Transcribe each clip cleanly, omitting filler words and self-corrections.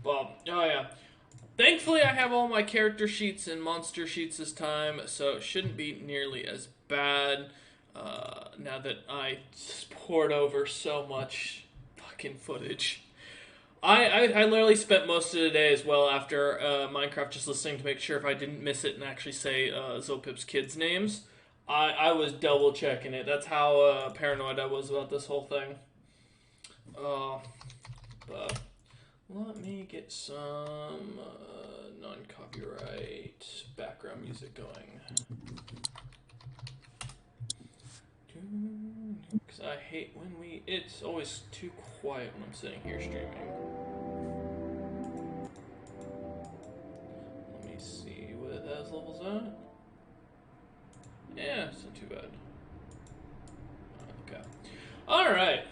Well, oh yeah. Thankfully, I have all my character sheets and monster sheets this time, so it shouldn't be nearly as bad. Now that I poured over so much fucking footage. I literally spent most of the day as well after Minecraft just listening to make sure if I didn't miss it and actually say Zopip's kids' names. I was double checking it. That's how paranoid I was about this whole thing. Uh, but let me get some non-copyright background music going. Because I hate when it's always too quiet when I'm sitting here streaming. Let me see what it has levels at. Yeah, it's not too bad. Okay. Alright.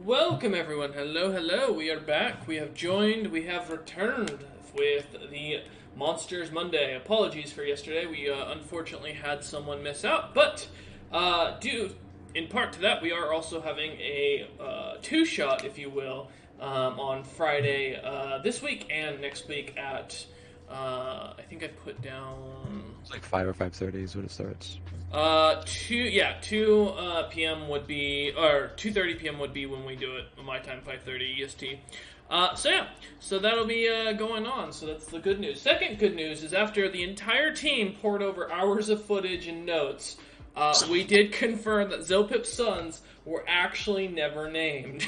Welcome everyone. Hello, hello. We are back. We have returned with the Monsters Monday. Apologies for yesterday. We unfortunately had someone miss out, but due in part to that, we are also having a two-shot, if you will, on Friday this week and next week at I think I put down It's like 5 or 5:30 is when it starts. 2 p.m. would be, or 2:30 p.m. would be when we do it. My time, 5:30 EST. So that'll be going on. So that's the good news. Second good news is after the entire team poured over hours of footage and notes, we did confirm that Zopip's sons were actually never named.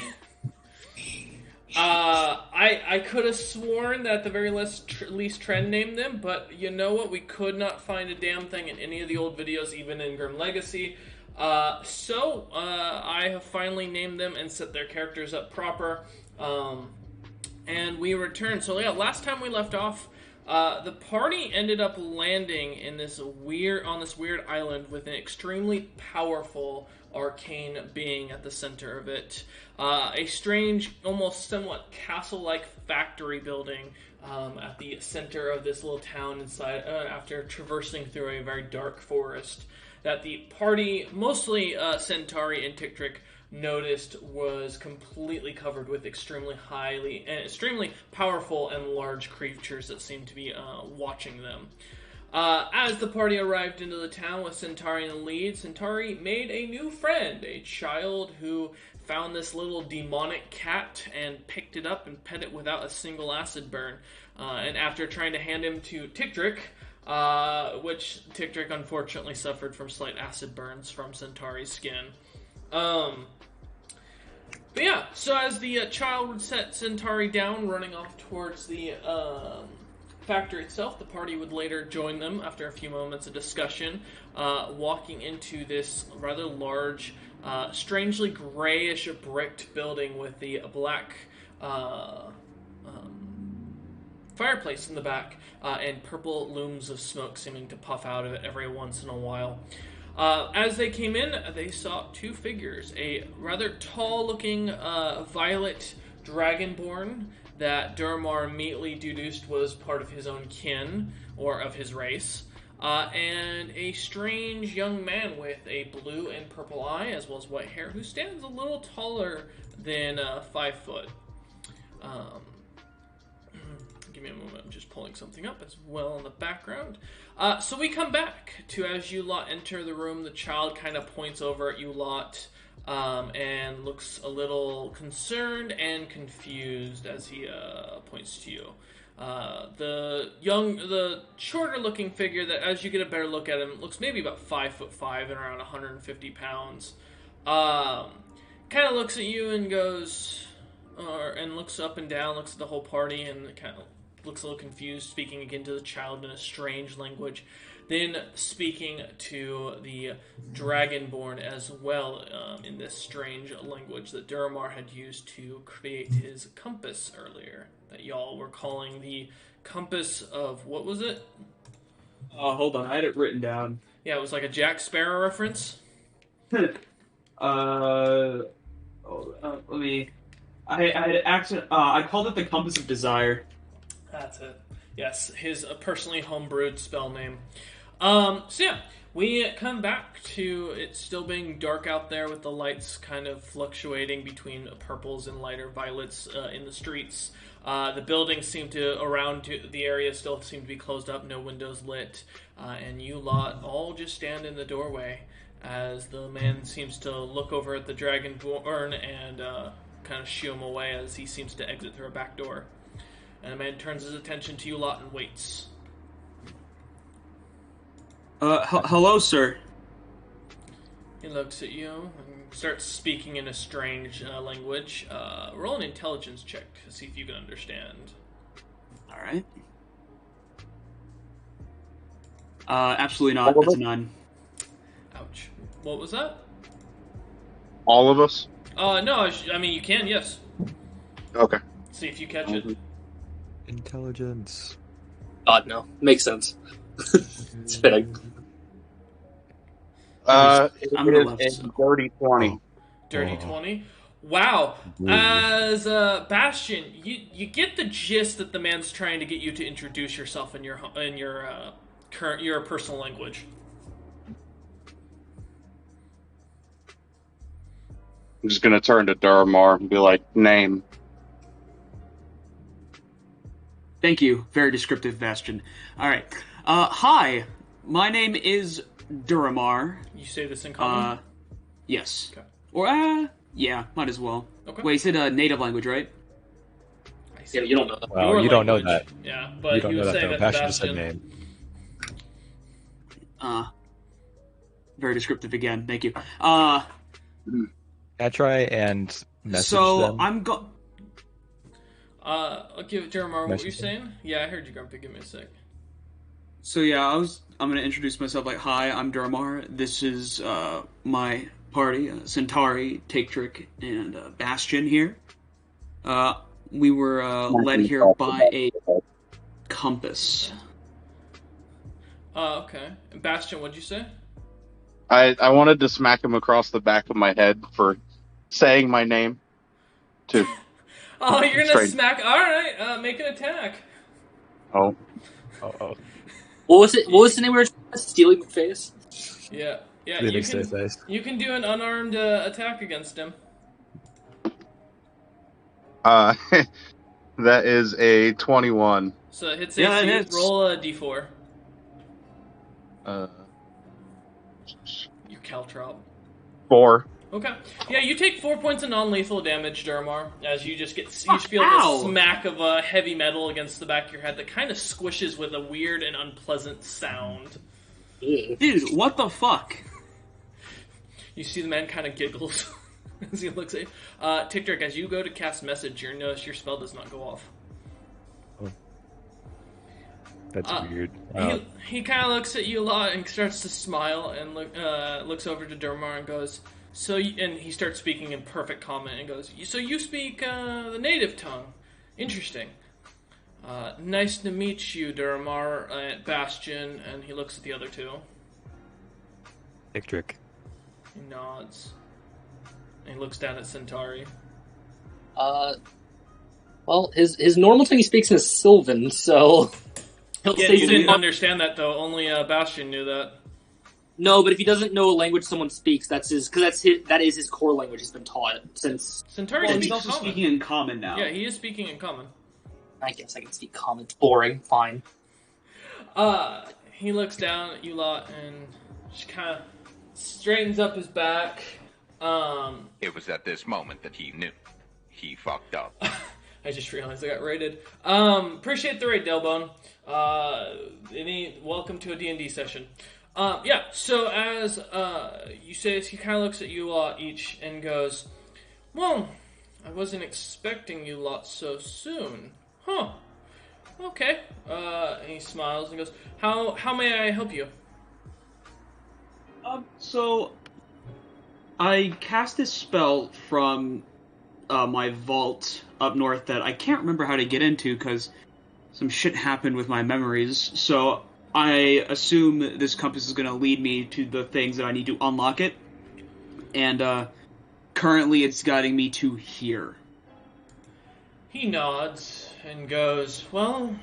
I could have sworn that at the very least Trend named them, but you know what? We could not find a damn thing in any of the old videos, even in Grim Legacy. So I have finally named them and set their characters up proper. And we returned. So yeah, last time we left off, the party ended up landing in this weird island with an extremely powerful arcane being at the center of it. A strange, almost somewhat castle-like factory building at the center of this little town inside. After traversing through a very dark forest, that the party, mostly Centauri and Tictric, noticed was completely covered with extremely powerful and large creatures that seemed to be watching them. As the party arrived into the town with Centauri in the lead, Centauri made a new friend, a child who found this little demonic cat and picked it up and pet it without a single acid burn. And after trying to hand him to Tictric, which Tictric unfortunately suffered from slight acid burns from Centauri's skin. But yeah, so as the child would set Centauri down, running off towards the factory itself, the party would later join them after a few moments of discussion, walking into this rather large, strangely grayish bricked building with the black fireplace in the back and purple looms of smoke seeming to puff out of it every once in a while. As they came in, they saw two figures. A rather tall-looking violet dragonborn that Durmar immediately deduced was part of his own kin, or of his race, and a strange young man with a blue and purple eye, as well as white hair, who stands a little taller than 5 foot. Give me a moment, I'm just pulling something up as well in the background. So we come back to as you lot enter the room. The child kind of points over at you lot and looks a little concerned and confused as he points to you. The shorter looking figure that, as you get a better look at him, looks maybe about 5'5" and around 150 pounds. Kind of looks at you and goes, and looks up and down, looks at the whole party, and kind of looks a little confused, speaking again to the child in a strange language, then speaking to the Dragonborn as well in this strange language that Durmar had used to create his compass earlier, that y'all were calling the compass of, what was it? Hold on, I had it written down. Yeah, it was like a Jack Sparrow reference. Let me. I had I called it the Compass of Desire. That's it. Yes, his personally homebrewed spell name. So yeah, we come back to it still being dark out there with the lights kind of fluctuating between purples and lighter violets in the streets. The buildings seem to, around the area, still seem to be closed up, no windows lit, and you lot all just stand in the doorway as the man seems to look over at the Dragonborn and kind of shoo him away as he seems to exit through a back door. And the man turns his attention to you lot and waits. Hello, sir. He looks at you and starts speaking in a strange language. Roll an intelligence check to see if you can understand. All right. Absolutely not. That's a 9. Ouch. What was that? All of us? No, I mean, you can, yes. Okay. See if you catch it. Intelligence. God, no. Makes sense. It's fitting. It I'm is a dirty 20. Dirty 20. Wow. As Bastion, you get the gist that the man's trying to get you to introduce yourself in your personal language. I'm just gonna turn to Duramar and be like, name. Thank you. Very descriptive, Bastion. All right. Hi. My name is Duramar. You say this in common? Yes. Okay. Or, yeah, might as well. Okay. Wait, you said native language, right? I see. Yeah, you don't know that. Well, Your you don't know language. that. Yeah, but You don't he know was that, saying though. that to Bastion just said Bastion. name. Very descriptive again. Thank you. I try and message them. I'm go. I'll give it Jeremiah. What were you Message saying? Yeah, I heard you, Grumpy. Give me a sec. So yeah, I'm gonna introduce myself like, hi, I'm Duramar. This is my party, Centauri, Take-Trick, and Bastion here. We were led here by a compass. Okay. And Bastion, what'd you say? I wanted to smack him across the back of my head for saying my name. To Oh, you're gonna Straight. smack. Alright, make an attack. oh, Oh. What was it? What was the name we were trying to stealing face? Yeah. Yeah, Really stay face. you can do an unarmed attack against him. that is a 21. So it hits Yeah, AC. it hits. Roll a d4. Uh, You caltrop. 4. Okay. Yeah, you take 4 points of non-lethal damage, Duramar, as you just feel Ow! the smack of heavy metal against the back of your head that kind of squishes with a weird and unpleasant sound. Dude, what the fuck? You see the man kind of giggles as he looks at you. Tick-Trick, as you go to cast message, you notice your spell does not go off. That's weird. He kind of looks at you a lot and starts to smile and looks over to Duramar and goes, and he starts speaking in perfect common and goes, so you speak the native tongue. Interesting. Nice to meet you, Duramar, Bastion, and he looks at the other two. Trick. He nods. And he looks down at Centauri. Well, his normal thing he speaks is Sylvan, so he'll Yeah, say you didn't something. understand that, though. Only Bastion knew that. No, but if he doesn't know a language someone speaks, that is his core language. He's been taught since. Centauri Well, he's speaks also common. speaking in common now. Yeah, he is speaking in common. I guess I can speak common. It's boring. Fine. He looks down at you lot and just kind of straightens up his back. It was at this moment that he knew. He fucked up. I just realized I got raided. Appreciate the raid, Delbone. Welcome to a D&D session. Yeah, so as you say, he kind of looks at you lot each and goes, well, I wasn't expecting you lot so soon. Huh. Okay. And he smiles and goes, how may I help you? So I cast this spell from my vault up north that I can't remember how to get into because some shit happened with my memories. So I assume this compass is going to lead me to the things that I need to unlock it. And currently it's guiding me to here. He nods and goes, well,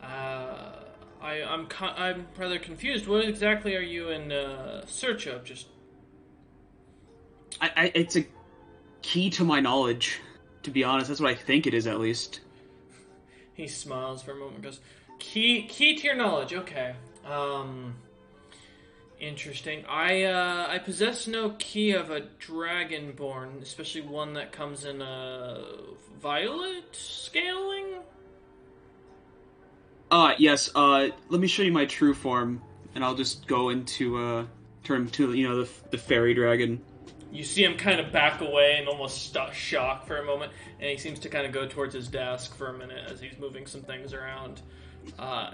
I'm rather confused. What exactly are you in search of? Just It's a key to my knowledge. to be honest. That's what I think it is, at least. He smiles for a moment and goes, Key to your knowledge, okay. Interesting. I possess no key of a dragonborn, especially one that comes in a violet scaling? Yes, let me show you my true form, and I'll just go into, turn to, you know, the fairy dragon. You see him kind of back away and almost shock for a moment, and he seems to kind of go towards his desk for a minute as he's moving some things around.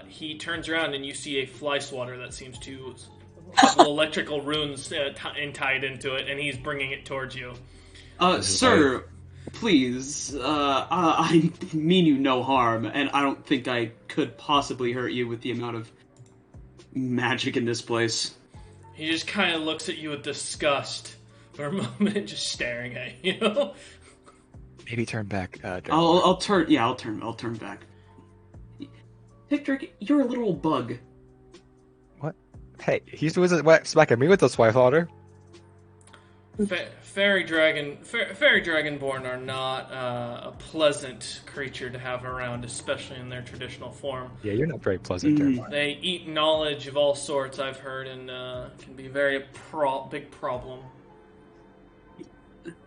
He turns around and you see a fly swatter that seems to have electrical runes tied into it, and he's bringing it towards you. Sir, please, I mean you no harm, and I don't think I could possibly hurt you with the amount of magic in this place. He just kind of looks at you with disgust for a moment, just staring at you. Maybe turn back. I'll turn back. Victor, you're a little bug. What? Hey, he's smacking me with the Swiftwater. Fairy dragonborn are not a pleasant creature to have around, especially in their traditional form. Yeah, you're not very pleasant, Dermar. They eat knowledge of all sorts, I've heard, and can be a very big problem.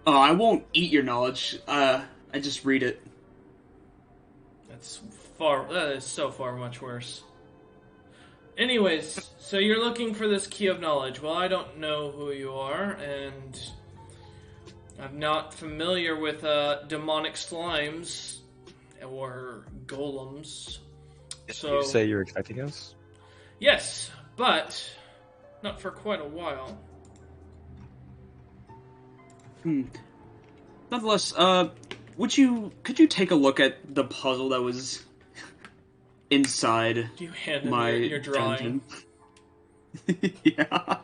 Oh, I won't eat your knowledge. I just read it. That is so far much worse. Anyways, so you're looking for this key of knowledge. Well, I don't know who you are, and I'm not familiar with demonic slimes or golems. So You say you're expecting us? yes, but not for quite a while. Nonetheless, could you take a look at the puzzle that was inside You hand him my your drawing. dungeon? Yeah.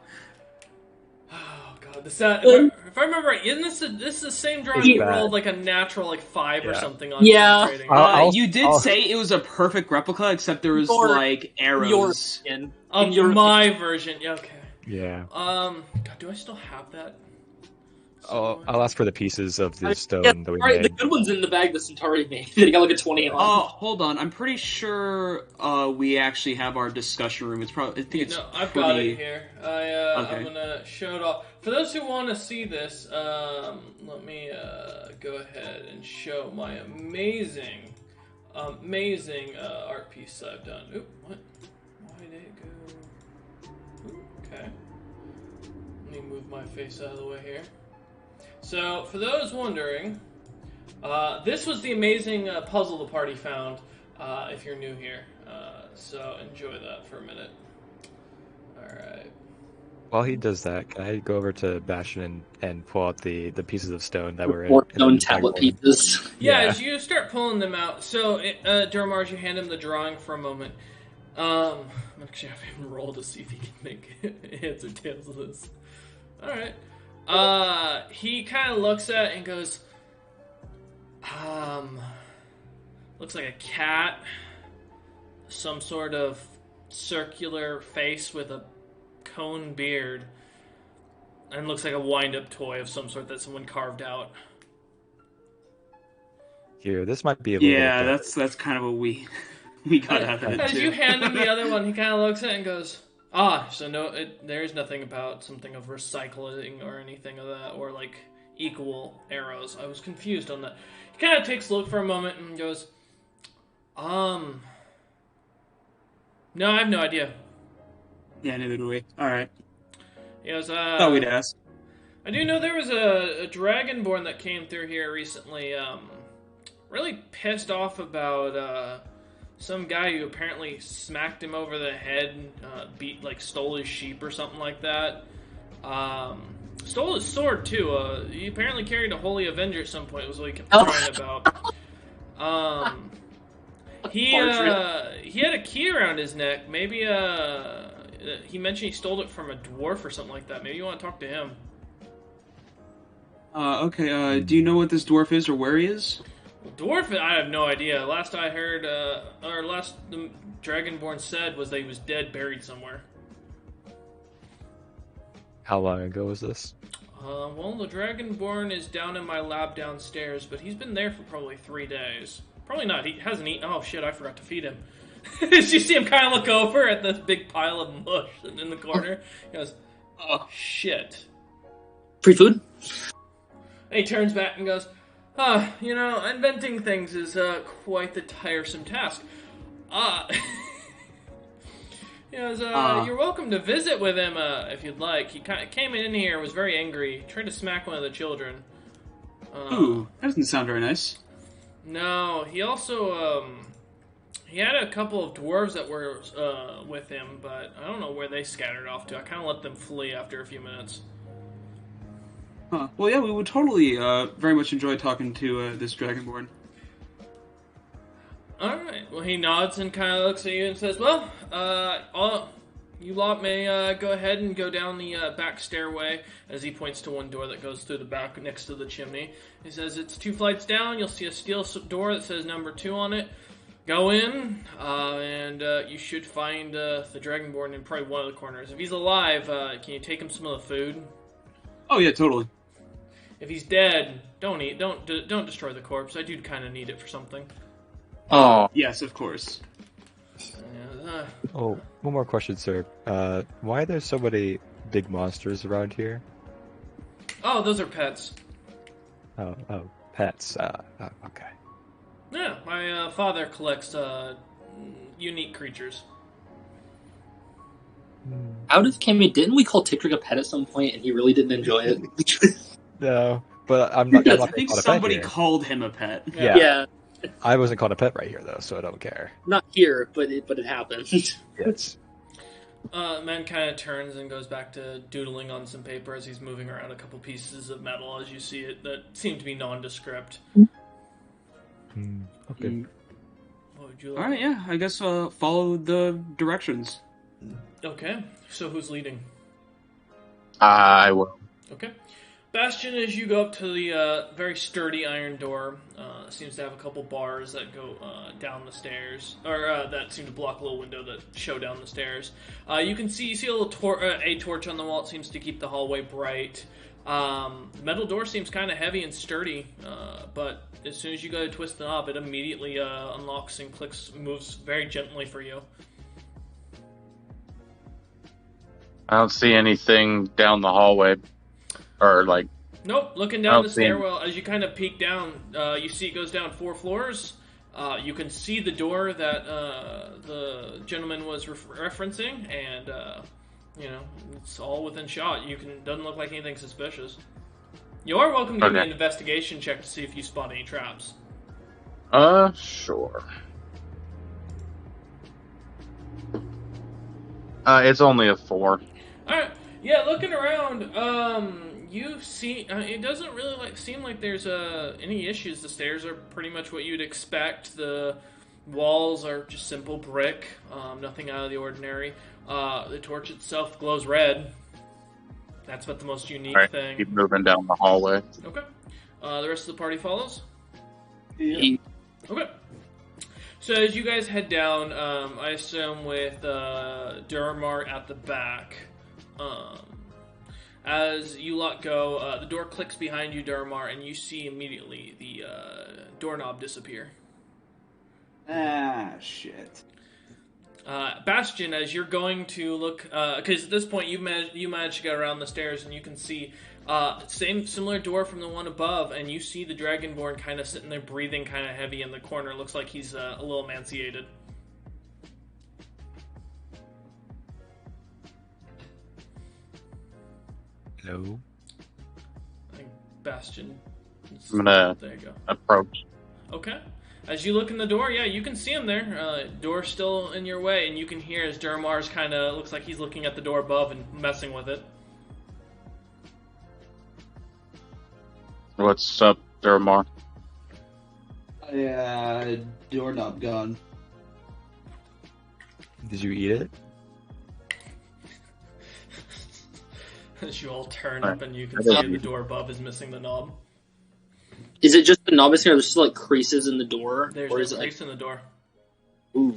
Oh god, if I remember right, isn't this the same drawing you bad. rolled like a natural 5 or Yeah. something on? Yeah. concentrating? You did say it was a perfect replica, except there was like Your arrows. skin. Of your my version. Yeah, okay. Yeah. God, do I still have that? I'll ask for the pieces of the stone Yeah, that we right, the made. good one's in the bag that Centauri made. They got like a 20 on. Oh, hold on. I'm pretty sure we actually have our discussion room. It's probably. I think it's. No, I've pretty... got it here. I'm Okay. gonna show it off. For those who want to see this, let me go ahead and show my amazing art piece I've done. Oop, what? Why did it go? Oop, okay. Let me move my face out of the way here. So, for those wondering, this was the amazing puzzle the party found, if you're new here. So, enjoy that for a minute. Alright. While he does that, can I go over to Bastion and pull out the pieces of stone that were Or in stone the tablet bag? pieces. Yeah, Yeah. as you start pulling them out, so, Durmars, you hand him the drawing for a moment. I'm actually have him roll to see if he can make heads or tails of this. Alright. He kind of looks at it and goes, looks like a cat, some sort of circular face with a cone beard, and looks like a wind-up toy of some sort that someone carved out. Here, this might be a little Yeah, bit. that's kind of what we got out of it As too. you hand him the other one, he kind of looks at it and goes, so no, there's nothing about something of recycling or anything of that, or like equal arrows. I was confused on that. He kind of takes a look for a moment and goes, no, I have no idea. Yeah, neither do we. All right. He goes, Thought we'd ask. I do know there was a dragonborn that came through here recently, really pissed off about, some guy who apparently smacked him over the head, stole his sheep or something like that. Stole his sword too. He apparently carried a Holy Avenger at some point, was what he kept crying about. He had a key around his neck. Maybe, he mentioned he stole it from a dwarf or something like that. Maybe you want to talk to him. Okay, do you know what this dwarf is or where he is? Dwarf, I have no idea. Last I heard, last the Dragonborn said was that he was dead, buried somewhere. How long ago was this? Well, the Dragonborn is down in my lab downstairs, but he's been there for probably 3 days. Probably not. He hasn't eaten. Oh shit! I forgot to feed him. You see him kind of look over at this big pile of mush in the corner. He goes, "Oh shit." Free food? And he turns back and goes, inventing things is quite the tiresome task. He goes, you're welcome to visit with him if you'd like. He came in here, was very angry, tried to smack one of the children. Ooh, that doesn't sound very nice. No, he also, he had a couple of dwarves that were with him, but I don't know where they scattered off to. I kind of let them flee after a few minutes. Huh. Well, yeah, we would totally very much enjoy talking to this Dragonborn. Alright, well, he nods and kind of looks at you and says, well, you lot may go ahead and go down the back stairway, as he points to one door that goes through the back next to the chimney. He says, it's 2 flights down, you'll see a steel door that says number 2 on it. Go in, and you should find the Dragonborn in probably one of the corners. If he's alive, can you take him some of the food? Oh, yeah, totally. If he's dead, don't eat. Don't destroy the corpse. I do kind of need it for something. Oh, Yes, of course. Oh, one more question, sir. Why are there so many big monsters around here? Oh, those are pets. Oh, pets. Okay. Yeah, my father collects unique creatures. Out of Kemi, didn't we call Tikrik a pet at some point and he really didn't enjoy it? No, but I'm not. I'm not I think called a pet somebody here. called him a pet. Yeah. Yeah, I wasn't called a pet right here though, so I don't care. not here, but it happened. Yes. Man kind of turns and goes back to doodling on some paper as he's moving around a couple pieces of metal as you see it that seem to be nondescript. Okay. What would you like? Alright, yeah, I guess follow the directions. Okay, so who's leading? I will. Okay. Bastion, as you go up to the very sturdy iron door, seems to have a couple bars that go down the stairs, or that seem to block a little window that show down the stairs. You see a little torch on the wall. It seems to keep the hallway bright. The metal door seems kind of heavy and sturdy, but as soon as you go to twist the knob, it immediately unlocks and moves very gently for you. I don't see anything down the hallway. Or, like... Nope, looking down the stairwell, as you kind of peek down, you see it goes down 4 floors. You can see the door that the gentleman was referencing, and, it's all within shot. Doesn't look like anything suspicious. You are welcome to give me an investigation check to see if you spot any traps. Sure. It's only a 4. Alright, yeah, looking around, you see, it doesn't really seem like there's any issues. The stairs are pretty much what you'd expect. The walls are just simple brick, nothing out of the ordinary. The torch itself glows red. That's about the most unique thing. Keep moving down the hallway. Okay. The rest of the party follows? Yeah. Okay. So as you guys head down, I assume with Durmar at the back, as you lot go, the door clicks behind you, Durmar, and you see immediately the doorknob disappear. Ah, shit. Bastion, as you're going to look, because at this point you managed to get around the stairs, and you can see similar door from the one above, and you see the Dragonborn kind of sitting there breathing kind of heavy in the corner. Looks like he's a little emaciated. Hello. I think Bastion. I'm gonna There you go. approach. Okay. As you look in the door, yeah, you can see him there. Door's still in your way, and you can hear as Durmar's kind of looks like he's looking at the door above and messing with it. What's up, Durmar? Yeah, doorknob gone. Did you eat it? As you all turn up, and you can see the door above is missing the knob. Is it just the knob missing, or there's still creases in the door? There's or no is it crease in the door. Ooh.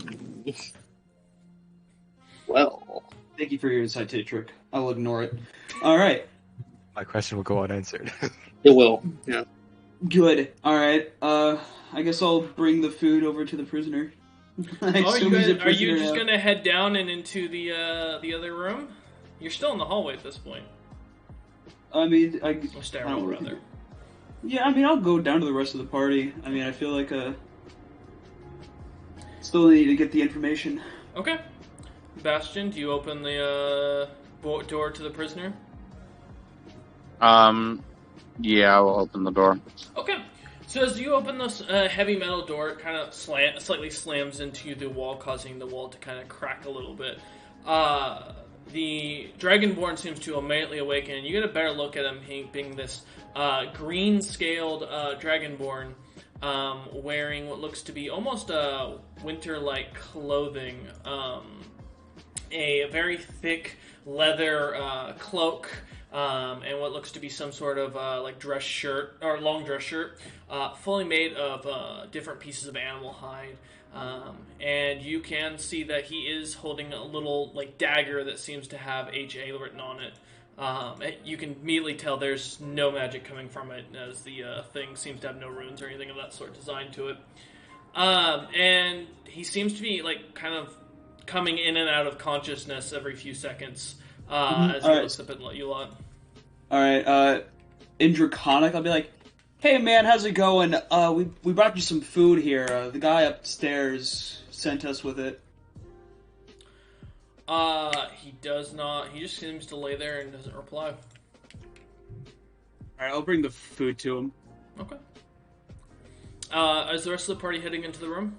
Well. Thank you for your insight, Tikrik. I'll ignore it. Alright. My question will go unanswered. It will. Yeah. Good. All right. I guess I'll bring the food over to the prisoner. I Oh, assume he's a are you prisoner just now. gonna head down and into the other room? You're still in the hallway at this point. I mean, Or I stairwell, don't rather. Yeah, I mean, I'll go down to the rest of the party. I mean, I feel like still need to get the information. Okay. Bastion, do you open the door to the prisoner? Yeah, I'll open the door. Okay. So as you open this heavy metal door, it kind of slightly slams into the wall, causing the wall to kind of crack a little bit. The Dragonborn seems to immediately awaken, and you get a better look at him being this green-scaled Dragonborn, wearing what looks to be almost winter-like clothing. A very thick leather cloak, and what looks to be some sort of like dress shirt, or long dress shirt, fully made of different pieces of animal hide. And you can see that he is holding a little like dagger that seems to have HA written on it. You can immediately tell there's no magic coming from it, as the thing seems to have no runes or anything of that sort designed to it. And he seems to be like kind of coming in and out of consciousness every few seconds as he looks up at you lot. Alright, in Draconic, I'll be like, hey man, how's it going? We brought you some food here. The guy upstairs sent us with it. He does not. He just seems to lay there and doesn't reply. Alright, I'll bring the food to him. Okay. Is the rest of the party heading into the room?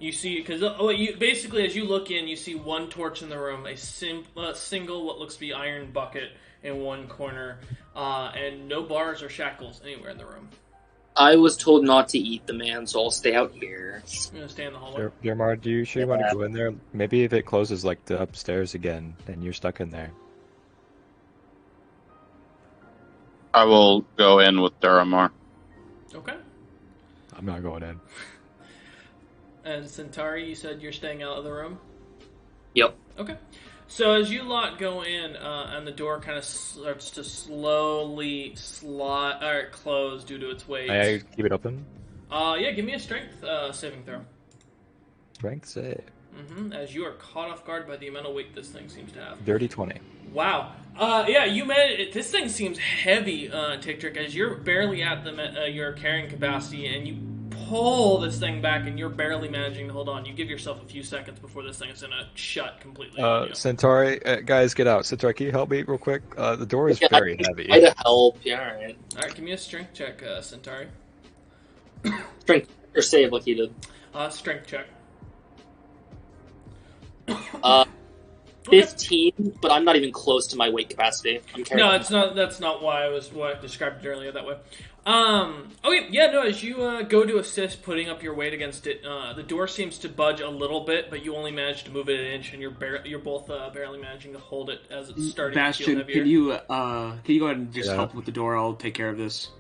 You see, because you basically, as you look in, you see one torch in the room, a single what looks to be iron bucket in one corner, and no bars or shackles anywhere in the room. I was told not to eat the man, so I'll stay out here. I'm gonna stay in the hallway. Jermar, do you sure you want to go in there? Maybe if it closes like the upstairs again, then you're stuck in there. I will go in with Duramar. Okay. I'm not going in. And Centauri, you said you're staying out of the room? Yep. Okay. So as you lot go in, and the door kind of starts to slowly close due to its weight. May I keep it open? Yeah, give me a strength saving throw. Strength save. As you are caught off guard by the amount of weight this thing seems to have. Dirty 20. Wow. Yeah, you managed. This thing seems heavy, Tick Trick, as you're barely at your carrying capacity, and you pull this thing back, and you're barely managing to hold on. You give yourself a few seconds before this thing is gonna shut completely. on you. Centauri, guys, get out. Centauri, can you help me real quick? The door is very heavy. Try to help. Yeah, alright. Alright, give me a strength check, Centauri. Strength or save like he did. Strength check. 15, but I'm not even close to my weight capacity. I'm carrying. No, it's not. That's not why I described it earlier that way. Okay, yeah, no. As you go to assist putting up your weight against it, the door seems to budge a little bit, but you only manage to move it an inch, and you're both barely managing to hold it as it's starting to feel Bastion, heavier. can you go ahead and just help with the door? I'll take care of this.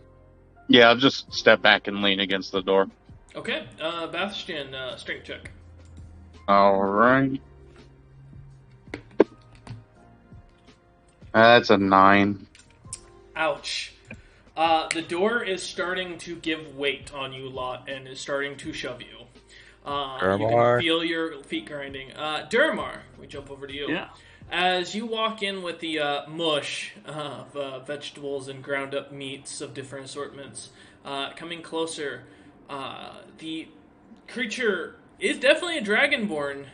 Yeah, I'll just step back and lean against the door. Okay, Bastion, strength check. Alright. That's a 9. Ouch. The door is starting to give weight on you lot and is starting to shove you. You can feel your feet grinding. Duramar, we jump over to you. Yeah. As you walk in with the mush of vegetables and ground up meats of different assortments, coming closer, the creature is definitely a dragonborn,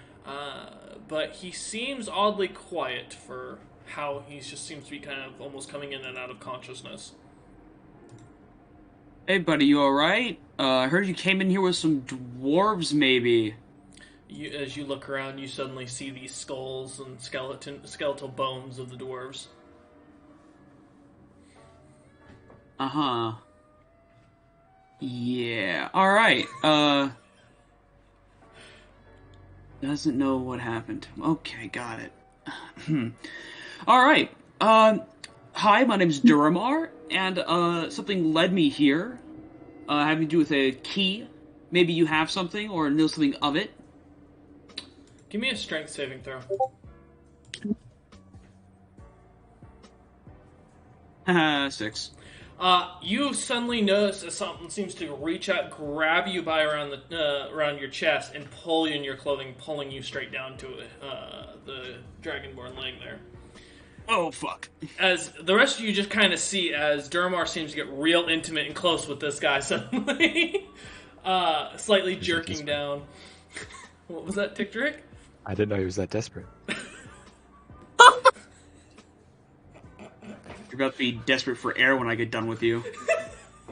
but he seems oddly quiet for how he just seems to be kind of almost coming in and out of consciousness. Hey, buddy, you alright? I heard you came in here with some dwarves, maybe. As you look around, you suddenly see these skulls and skeletal bones of the dwarves. Uh-huh. Yeah, alright. Doesn't know what happened. Okay, got it. Alright. Hi, my name's Duramar, and something led me here. Having to do with a key. Maybe you have something, or know something of it. Give me a strength saving throw. 6. You suddenly notice that something seems to reach out, grab you by around your chest, and pull you in your clothing, pulling you straight down to the Dragonborn laying there. Oh, fuck. As the rest of you just kind of see as Durmar seems to get real intimate and close with this guy suddenly, slightly jerking down. What was that, Tick Drake? I didn't know he was that desperate. You're about to be desperate for air when I get done with you.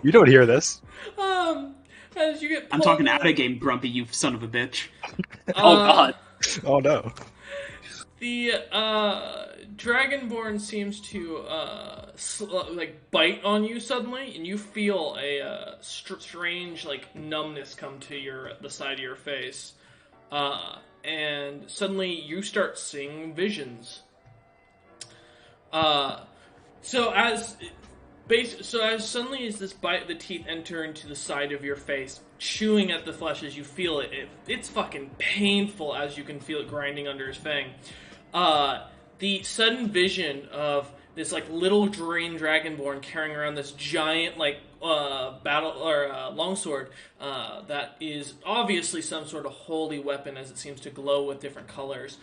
You don't hear this. As you get I'm pulled talking down- out of game, Grumpy, you son of a bitch. Oh god. Oh no. The Dragonborn seems to bite on you suddenly, and you feel a strange numbness come to the side of your face, and suddenly you start seeing visions. So as suddenly as this bite, the teeth enter into the side of your face, chewing at the flesh as you feel it. It's fucking painful as you can feel it grinding under his fang. The sudden vision of this little green dragonborn carrying around this giant battle or longsword that is obviously some sort of holy weapon, as it seems to glow with different colors.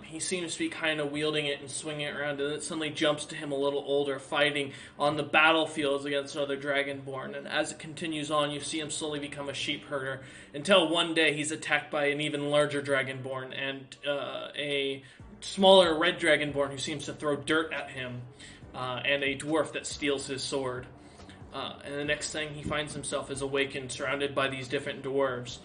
He seems to be kind of wielding it and swinging it around, and it suddenly jumps to him a little older, fighting on the battlefields against another Dragonborn. And as it continues on, you see him slowly become a sheep herder, until one day he's attacked by an even larger Dragonborn and a smaller red Dragonborn who seems to throw dirt at him, and a dwarf that steals his sword. And the next thing he finds himself is awakened, surrounded by these different dwarves.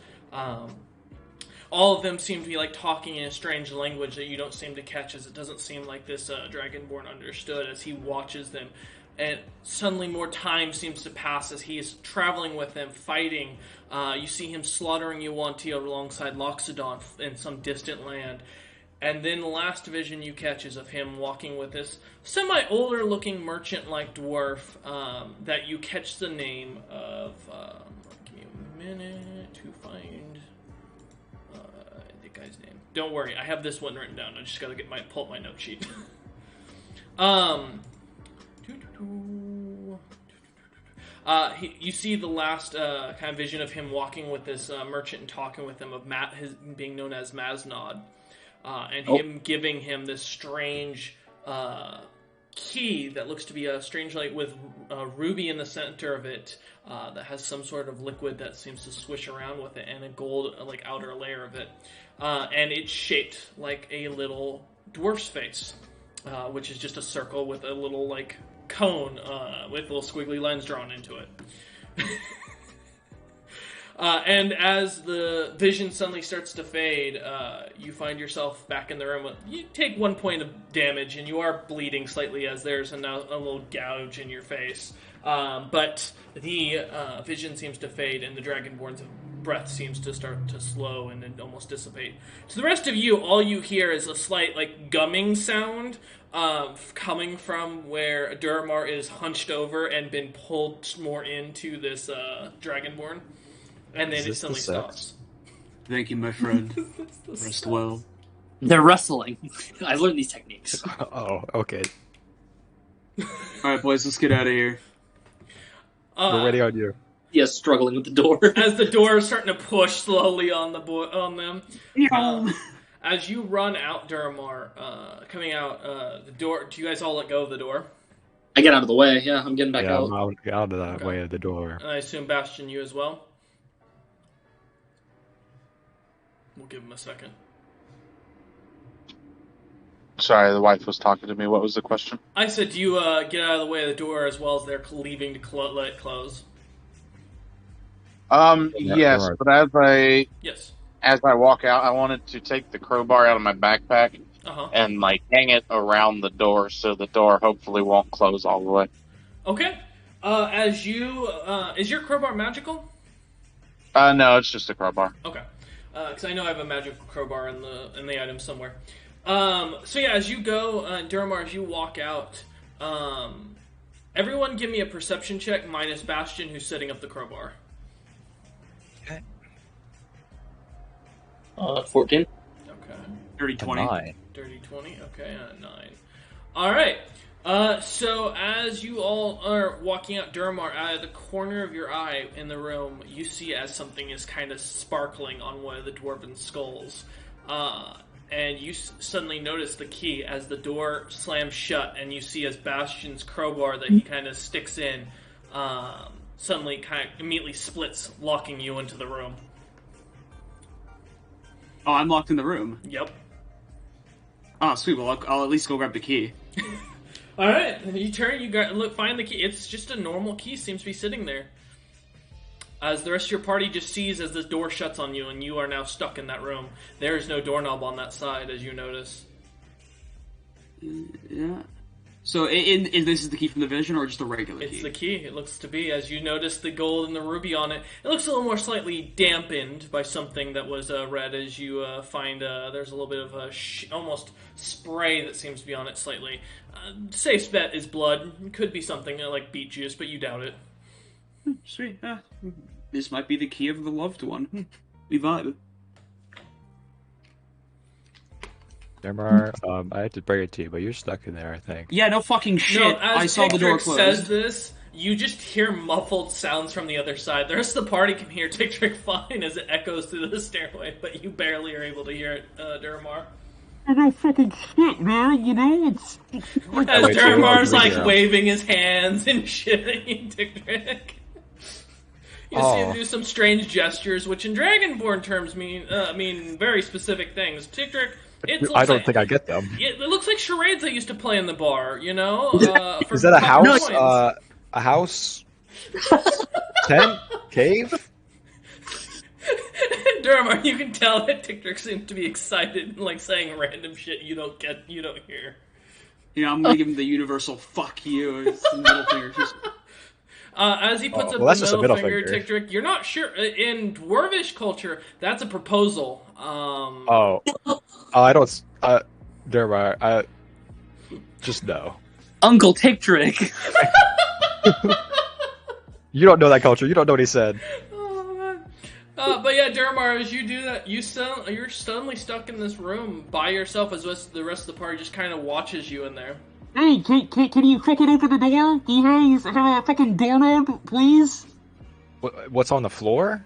All of them seem to be talking in a strange language that you don't seem to catch, as it doesn't seem like this Dragonborn understood as he watches them. And suddenly more time seems to pass as he is traveling with them, fighting. You see him slaughtering Yuan-Ti alongside Loxodon in some distant land. And then the last vision you catch is of him walking with this semi-older looking merchant-like dwarf that you catch the name of... give me a minute to find... the guy's name. Don't worry, I have this one written down. I just gotta pull up my note sheet. You see the last kind of vision of him walking with this merchant and talking with him of his being known as Maznod, and him giving him this strange key that looks to be a strange with a ruby in the center of it that has some sort of liquid that seems to swish around with it, and a gold outer layer of it, and it's shaped like a little dwarf's face, which is just a circle with a little cone with little squiggly lines drawn into it. And as the vision suddenly starts to fade, you find yourself back in the room. You take 1 point of damage, and you are bleeding slightly as there's a little gouge in your face. But the vision seems to fade, and the Dragonborn's breath seems to start to slow and then almost dissipate. To the rest of you, all you hear is a slight gumming sound coming from where Durmar is hunched over and been pulled more into this Dragonborn. And then it suddenly stops. Thank you, my friend. Rest well. They're wrestling. I learned these techniques. Oh, okay. Alright, boys, let's get out of here. We're waiting on you. Yes, struggling with the door. As the door is starting to push slowly on them. As you run out, Durmar, coming out the door, do you guys all let go of the door? I get out of the way, yeah, I'm getting back Yeah, out. I'm out of the way of the door. And I assume, Bastion, you as well? We'll give him a second. Sorry, the wife was talking to me. What was the question? I said, do you get out of the way of the door as well as they're leaving to let it close? Yes, right. but Yes. as I walk out, I wanted to take the crowbar out of my backpack Uh-huh. and hang it around the door so the door hopefully won't close all the way. Okay. As you, is your crowbar magical? No, it's just a crowbar. Okay. Because I know I have a magical crowbar in the item somewhere. So yeah, as you go, Durmar, as you walk out, everyone give me a perception check minus Bastion, who's setting up the crowbar. Okay. 14. Okay. Dirty 20. Nine. Dirty 20. Okay, 9. All right. So as you all are walking out, Durmar, out of the corner of your eye in the room, you see as something is kind of sparkling on one of the dwarven skulls. And you suddenly notice the key as the door slams shut, and you see as Bastion's crowbar that he kind of sticks in, suddenly kind of immediately splits, locking you into the room. Oh, I'm locked in the room. Yep. Oh, sweet. Well, I'll at least go grab the key. All right, you turn, find the key. It's just a normal key, seems to be sitting there. As the rest of your party just sees as the door shuts on you, and you are now stuck in that room. There is no doorknob on that side, as you notice. Yeah. So, this is the key from the vision, or just a regular key? It's the key. It looks to be, as you notice the gold and the ruby on it. It looks a little more slightly dampened by something that was red, as you find there's a little bit of a almost spray that seems to be on it slightly. Safe bet is blood. Could be something like beet juice, but you doubt it. Sweet. This might be the key of the loved one. We vibe. Dermar, I had to break it to you, but you're stuck in there, I think. Yeah, no fucking shit. No, as I saw the door Tictric closed. says this, you just hear muffled sounds from the other side. The rest of the party can hear Tictric fine as it echoes through the stairway, but you barely are able to hear it, Durmar. No fucking shit, man. You know, it's... As wait, Durmar's so like waving his hands and shit at you, Tictric. You see him do some strange gestures, which in Dragonborn terms mean very specific things. Tictric, I don't think I get them. it looks like charades I used to play in the bar, you know? For Is that a house? points. A house? Tent? Cave? Durmar, you can tell that Tictric seems to be excited and like saying random shit you don't hear. Yeah, I'm gonna give him the universal fuck you. It's the middle finger. As he puts up that's the just a middle middle finger, finger. Tictric, you're not sure. In Dwarvish culture, that's a proposal. I don't. Dermar, just no. Uncle Tictric. You don't know that culture. You don't know what he said. Oh, man. But yeah, Durmar, as you do that, you're suddenly stuck in this room by yourself as the rest of the party just kind of watches you in there. Hey, can you fucking open the door? Do you have a fucking doorknob, please? What's on the floor?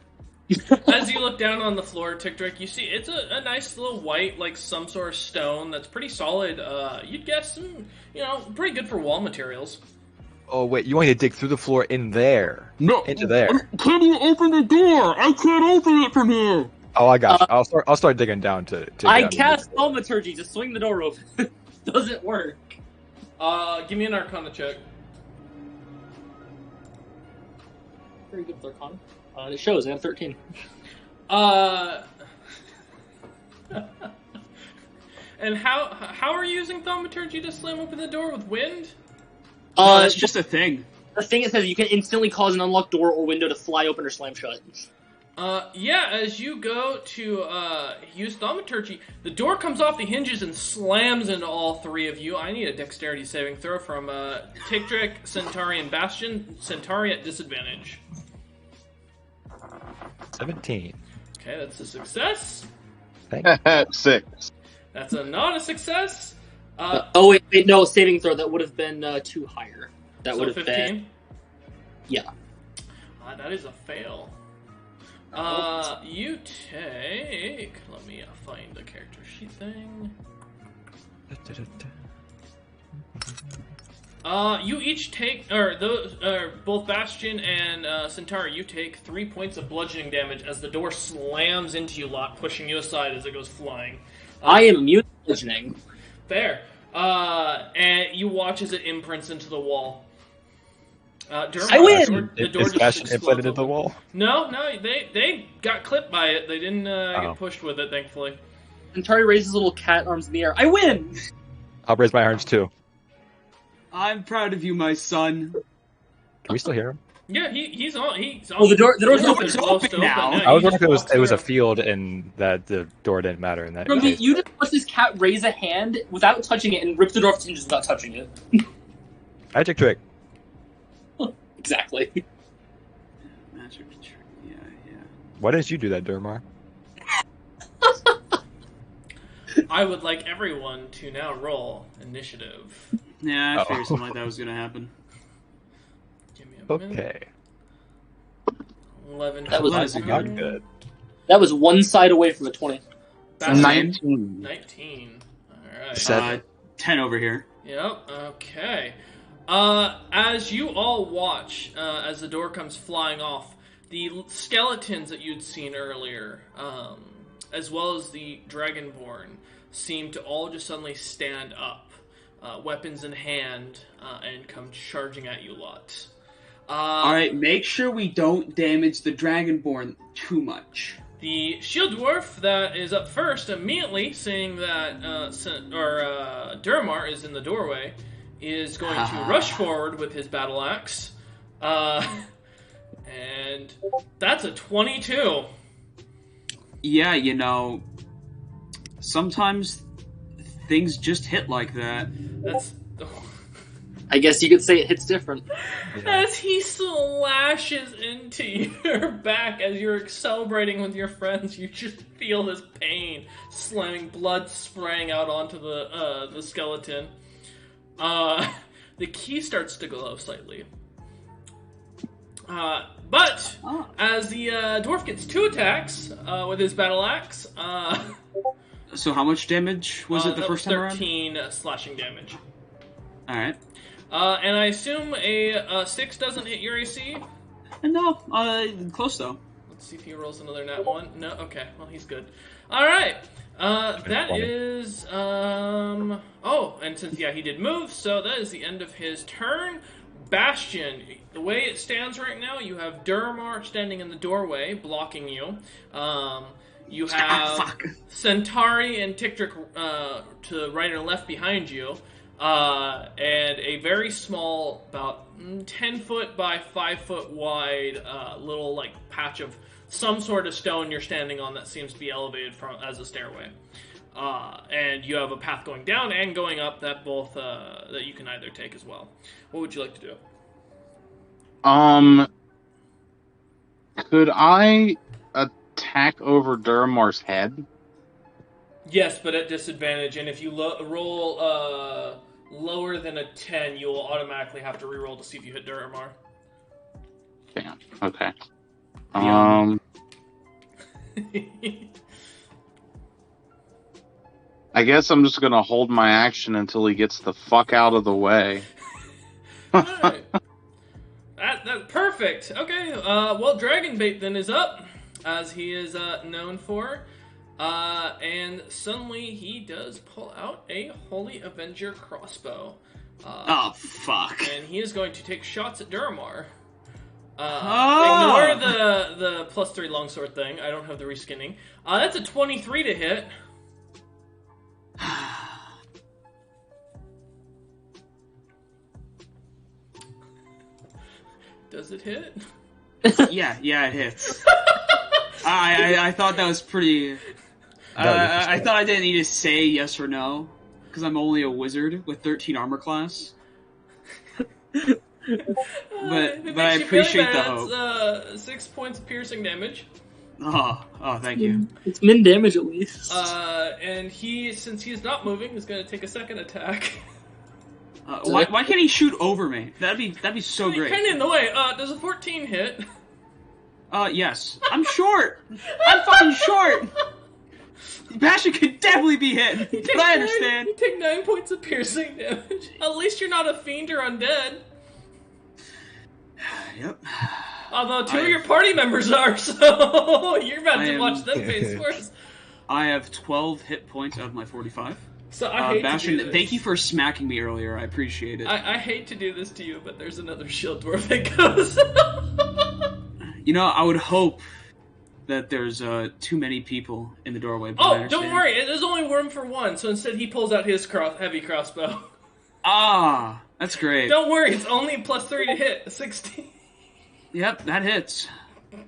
As you look down on the floor, Tictric, you see it's a nice little white, like some sort of stone that's pretty solid. You'd guess some, pretty good for wall materials. Oh wait, you want me to dig through the floor in there? No. Into there. Can you open the door? I can't open it from here. Oh, I got you. I'll start digging down to I get cast Thaumaturgy to swing the door open. Doesn't work. Give me an Arcana check. Very good with Arcana. It shows, I have 13. And how are you using Thaumaturgy to slam open the door with wind? It's just a thing. The thing that says you can instantly cause an unlocked door or window to fly open or slam shut. Yeah, as you go to use Thaumaturgy, the door comes off the hinges and slams into all three of you. I need a dexterity saving throw from Tictric, Centauri, and Bastion. Centauri at disadvantage. 17. Okay, that's a success. Thank you. 6. That's not a success. Wait, no, saving throw. That would have been 2 higher. That So would have 15? been... Yeah. That is a fail. You take... Let me find the character sheet thing. You each take, both Bastion and Centauri, you take 3 points of bludgeoning damage as the door slams into you, lot, pushing you aside as it goes flying. I am immune to bludgeoning. There. And you watch as it imprints into the wall. Durmar, I win! The door Is just Bastion explodes implanted into the open. wall? No, they got clipped by it. They didn't get pushed with it, thankfully. Centauri raises little cat arms in the air. I win! I'll raise my arms too. I'm proud of you, my son. Can we still hear him? Yeah, he's on. He's on. Oh, the door's open now. I was he wondering just if it was walks a field and that the door didn't matter in that From case. you just watch this cat raise a hand without touching it and rip the door off its hinges without touching it. Magic trick. Exactly. Magic trick. Yeah. Why didn't you do that, Durmar? I would like everyone to now roll initiative. Yeah, I figured Oh. something like that was gonna happen. Give me a minute. Okay. 11. That was- That's not good. That was one side away from a 20. That's 19. 19. Alright. Seven. 10 over here. Yep, okay. As you all watch, as the door comes flying off, the skeletons that you'd seen earlier, as well as the Dragonborn, seem to all just suddenly stand up, weapons in hand, and come charging at you lot. Alright, make sure we don't damage the Dragonborn too much. The shield dwarf that is up first, immediately seeing that Duramar is in the doorway, is going to rush forward with his battle axe. And that's a 22. Yeah, you know, sometimes things just hit like that. That's I guess you could say it hits different. as he slashes into your back as you're celebrating with your friends. You just feel his pain, slamming blood spraying out onto the skeleton. The key starts to glow slightly. But as the dwarf gets 2 attacks with his battle axe, So how much damage was it the that first was time around? 13 slashing damage. Alright. And I assume a 6 doesn't hit your AC? No, close though. Let's see if he rolls another nat 1. No? Okay, well, he's good. Alright. That is, oh, and since, yeah, he did move, so that is the end of his turn. Bastion, the way it stands right now, you have Duramar standing in the doorway, blocking you. You have Centauri and Tiktric to the right or left behind you. And a very small, about 10 foot by 5 foot wide, little like patch of some sort of stone you're standing on that seems to be elevated from as a stairway. And you have a path going down and going up that both that you can either take as well. What would you like to do? Could I attack over Duramar's head? Yes, but at disadvantage, and if you roll lower than a 10, you will automatically have to reroll to see if you hit Duramar. Damn. Okay. I guess I'm just gonna hold my action until he gets the fuck out of the way. Alright. That perfect. Okay. Well, Dragonbait then is up, as he is known for. And suddenly he does pull out a Holy Avenger crossbow. Oh, fuck. And he is going to take shots at Duramar. Ignore the +3 longsword thing. I don't have the reskinning. That's a 23 to hit. Does it hit? Yeah, it hits. I thought that was pretty... I thought I didn't need to say yes or no, because I'm only a wizard with 13 armor class. But I appreciate the hope. It's 6 points of piercing damage. Oh, thank you. It's min damage at least. And he, since he's not moving, is going to take a second attack. Why can't he shoot over me? That'd be so great. Kind of in the way. Does a 14 hit? Yes. I'm short. I'm fucking short. Bastion could definitely be hit, but I understand. You take 9 points of piercing damage. At least you're not a fiend or undead. Yep. Although 2 of your party members are, so you're about to am- watch them face worse. I have 12 hit points out of my 45. So I hate Bastion, to do this. thank you for smacking me earlier. I appreciate it. I hate to do this to you, but there's another shield dwarf that goes. You know, I would hope that there's too many people in the doorway. But I Oh, understand. don't worry. There's only room for 1, so instead he pulls out his heavy crossbow. Ah, that's great. Don't worry, it's only +3 to hit. 16. Yep, that hits.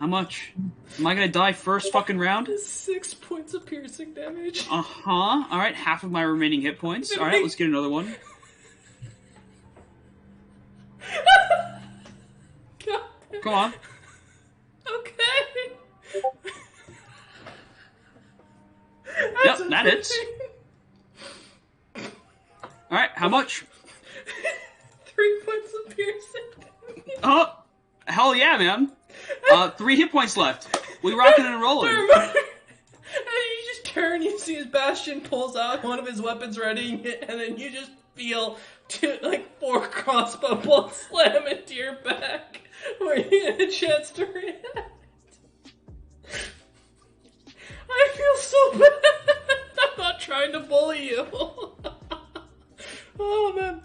How much? Am I gonna die first fucking round? 6 points of piercing damage. Uh-huh. Alright, half of my remaining hit points. Alright, let's get another one. God. Come on. Okay. Yep, that hits. Alright, how much? piercing. Oh, hell yeah, man. 3 hit points left. We rocking and rolling. And you just turn, you see as Bastion pulls out one of his weapons, readying it, and then you just feel 4 crossbow bolts slam into your back, where you get a chance to react. I feel so bad. I'm not trying to bully you. Oh man,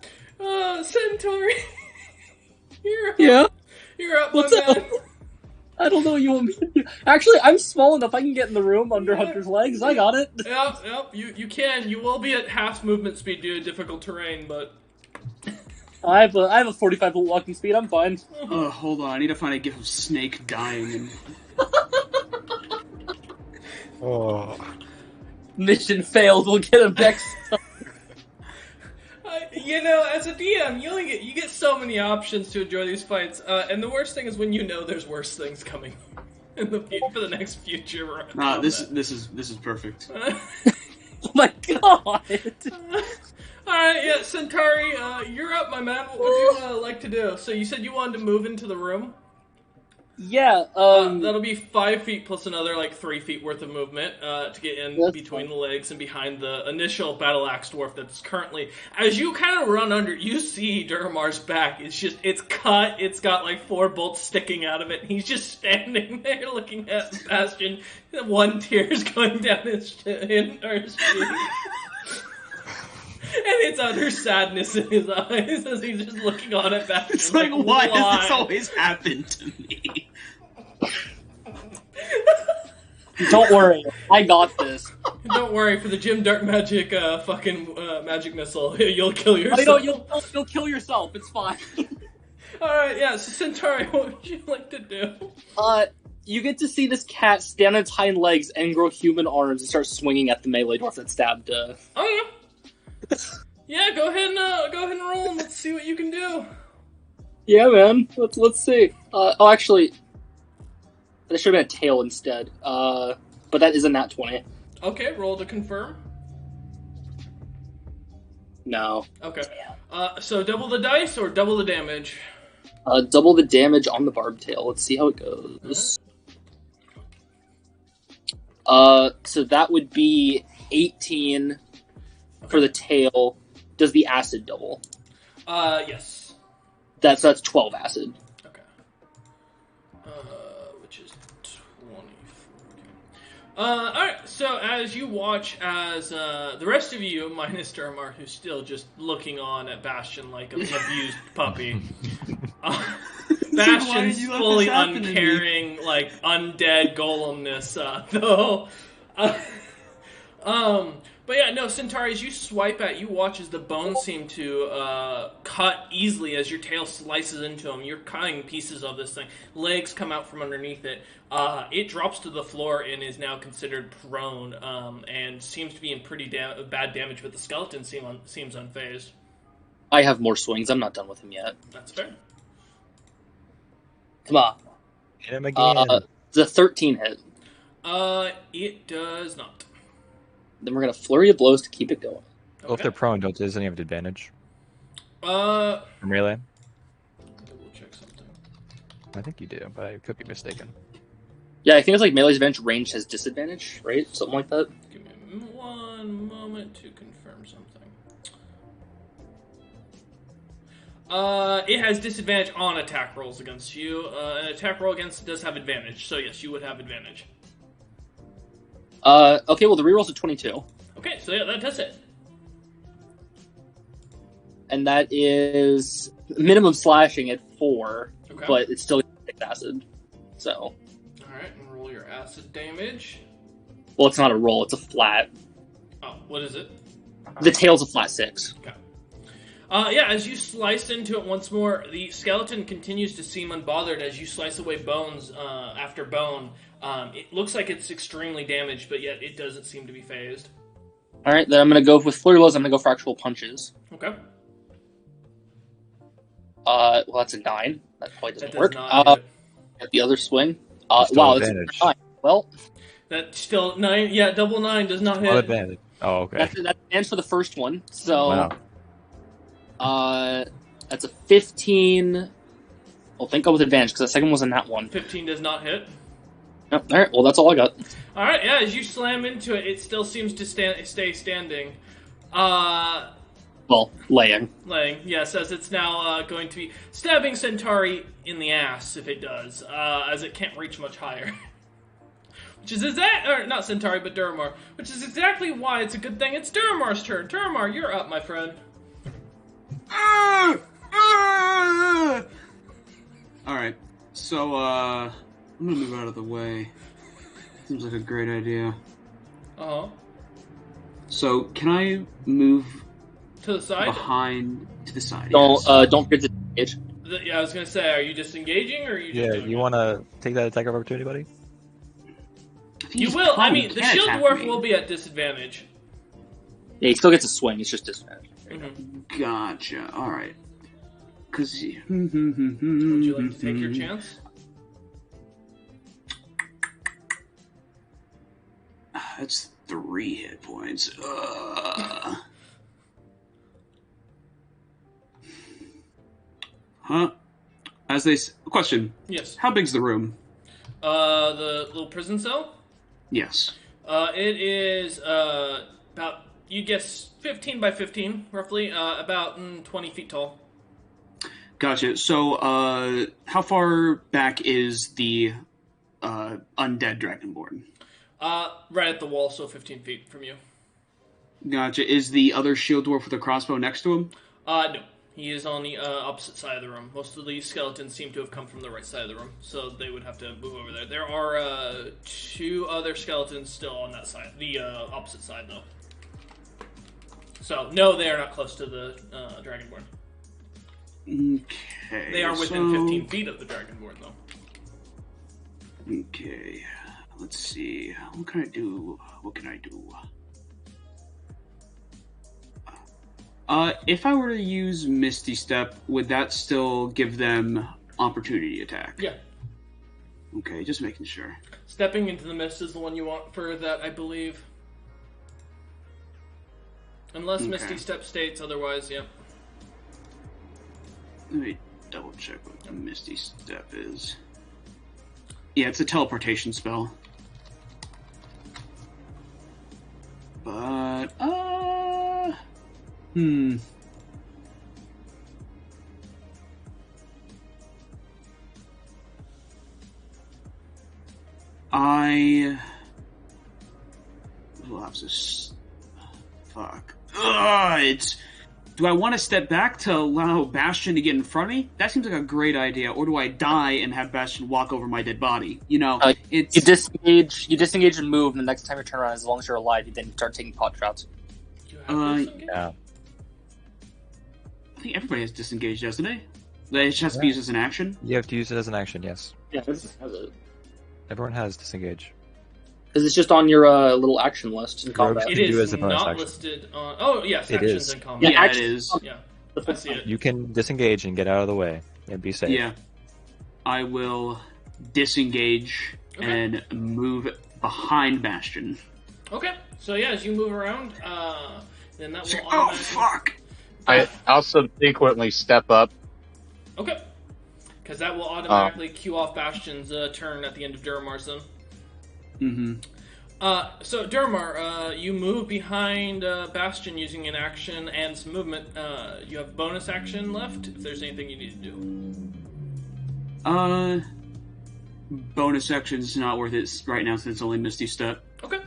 Centauri, you're up. Yeah. You're up, What's my up? man. I don't know what you want me to do. Actually, I'm small enough I can get in the room under Hunter's legs. I got it. Yep, you can. You will be at half movement speed due to difficult terrain, but... I have a 45 foot walking speed. I'm fine. Hold on. I need to find a gif of Snake dying. And... Oh. Mission failed. We'll get him next time. As a DM, you get so many options to enjoy these fights, and the worst thing is when you know there's worse things coming for the next future. Nah, this is perfect. Oh my god! Alright, yeah, Centauri, you're up, my man. What would you like to do? So you said you wanted to move into the room? Yeah, that'll be 5 feet plus another 3 feet worth of movement to get in between the legs and behind the initial battle axe dwarf that's currently. As you kind of run under, you see Duramar's back. It's cut. It's got 4 bolts sticking out of it. And he's just standing there looking at Bastion. 1 tear is going down his cheek. And it's utter sadness in his eyes as he's just looking on at Bastion. It's why does this always happen to me? don't worry, I got this. Don't worry, for the Gym Dark Magic magic missile, you'll kill yourself. You'll kill yourself, it's fine. Alright, yeah, so Centauri, what would you like to do? You get to see this cat stand on its hind legs and grow human arms and start swinging at the melee dwarf that stabbed, Oh, yeah. Yeah, go ahead and roll and let's see what you can do. Yeah, man. Let's see. Actually, that should have been a tail instead. But that is a nat 20. Okay, roll to confirm. No. Okay. So double the dice or double the damage? Double the damage on the tail. Let's see how it goes. So that would be 18 for the tail. Does the acid double? Yes. That's 12 acid. Okay. Which is 24. Alright, so as you watch as the rest of you, minus Duramar, who's still just looking on at Bastion like an abused puppy. Bastion's fully uncaring, undead golemness, though. But yeah, no, Centauri, as you swipe at, you watch as the bones seem to cut easily as your tail slices into them. You're cutting pieces of this thing. Legs come out from underneath it. It drops to the floor and is now considered prone, and seems to be in pretty bad damage, but the skeleton seems unfazed. I have more swings. I'm not done with him yet. That's fair. Come on. Hit him again. The 13 hit. It does not. Then we're gonna flurry of blows to keep it going. Well, if they're prone, doesn't he have advantage? From melee? We'll check something. I think you do, but I could be mistaken. Yeah, I think it's melee's advantage, range has disadvantage, right? Something like that. Give me one moment to confirm something. It has disadvantage on attack rolls against you. An attack roll against it does have advantage, so yes, you would have advantage. Okay, well, the reroll's a 22. Okay, so yeah, that does it. And that is minimum slashing at 4, Okay. but it's still 6 acid. So, Alright, and roll your acid damage. well, it's not a roll, it's a flat. Oh, what is it? The tail's a flat 6. Okay. Yeah, as you slice into it once more, the skeleton continues to seem unbothered as you slice away bones after bone. It looks like it's extremely damaged, but yet it doesn't seem to be phased. Alright, then I'm gonna go with flurry blows, I'm gonna go for actual punches. Okay. Well, that's a 9. That probably That doesn't does work. not hit. At the other swing. Still Wow, it's advantage. 9. Well, That still 9. Yeah, double 9 does not hit. Not advantage. Oh, okay. that's advantage for the first one. So, Wow. That's a 15. Well, thank God with advantage, because the second was a nat 1. 15 does not hit. Oh, alright, well, that's all I got. Alright, yeah, as you slam into it, it still seems to stay standing. Well, laying. Laying, yes, as it's now going to be stabbing Centauri in the ass, if it does, as it can't reach much higher. Which is or not Centauri, but Duramar. Which is exactly why it's a good thing it's Duramar's turn. Duramar, you're up, my friend. Alright, so, I'm gonna move out of the way. Seems like a great idea. Uh-huh. So, can I move To the side? behind to the side? Don't yes. don't forget to disengage. Yeah, I was gonna say, are you disengaging, or are you just Yeah, doing you it? want to take that attack of opportunity, buddy? You will, I mean, the shield dwarf will be at disadvantage. Yeah, he still gets a swing, it's just disadvantage. Mm-hmm. Gotcha. Alright. Because... Would you like to take your chance? That's 3 hit points. Huh? Question. Yes. How big's the room? The little prison cell? Yes. It is, about, you guess, 15 by 15, roughly, about 20 feet tall. Gotcha. So, how far back is the undead Dragonborn? Right at the wall, so 15 feet from you. Gotcha. Is the other shield dwarf with a crossbow next to him? No. He is on the opposite side of the room. Most of these skeletons seem to have come from the right side of the room, so they would have to move over there. There are 2 other skeletons still on that side, the opposite side, though. So, no, they are not close to the Dragonborn. Okay. They are within 15 feet of the Dragonborn, though. Okay. Let's see. What can I do? If I were to use Misty Step, would that still give them opportunity attack? Yeah. Okay, just making sure. Stepping into the mist is the one you want for that, I believe. Unless Okay. Misty Step states otherwise, yeah. Let me double check what the Misty Step is. Yeah, it's a teleportation spell. But, I will have to. Fuck. It's. Do I want to step back to allow Bastion to get in front of me? That seems like a great idea. Or do I die and have Bastion walk over my dead body? You know, it's. You disengage and move, and the next time you turn around, as long as you're alive, you then start taking pot shots. Do you have disengage? Yeah. I think everybody has disengaged, doesn't it? It just has to be used as an action. You have to use it as an action, yes. Yeah, this has it. Everyone has disengage. Because it's just on your little action list in combat. Rogues It can do is as a bonus not action. listed on... Oh, yes, It actions is. in combat. Yeah, Yeah, it action- is. Yeah, I see it. You can disengage and get out of the way and be safe. Yeah. I will disengage Okay. and move behind Bastion. Okay, so yeah, as you move around, then that will Oh, automatically... fuck! I'll subsequently step up. Okay, because that will automatically cue off Bastion's turn at the end of Duramar's then. Mm-hmm. So Duramar, you move behind Bastion using an action and some movement. You have bonus action left, if there's anything you need to do. Bonus action's not worth it right now since it's only Misty Step. Okay.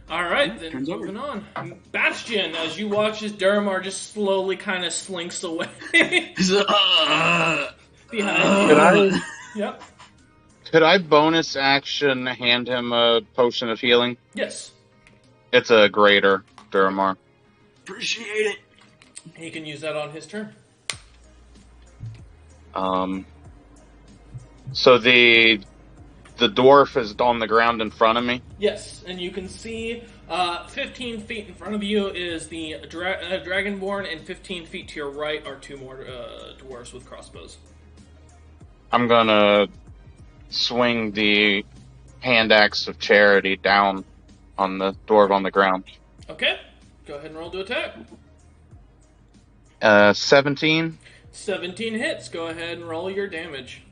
Alright, Yeah, then turns over. moving on. Bastion, as you watch as Duramar just slowly kind of slinks away. Behind Could you. I, Yep. could I bonus action hand him a potion of healing? Yes. It's a greater, Duramar. Appreciate it. He can use that on his turn. So the dwarf is on the ground in front of me. Yes, and you can see 15 feet in front of you is the Dragonborn, and 15 feet to your right are 2 more dwarves with crossbows. I'm gonna swing the hand axe of charity down on the dwarf on the ground. Okay, go ahead and roll to attack. 17. 17 hits. Go ahead and roll your damage.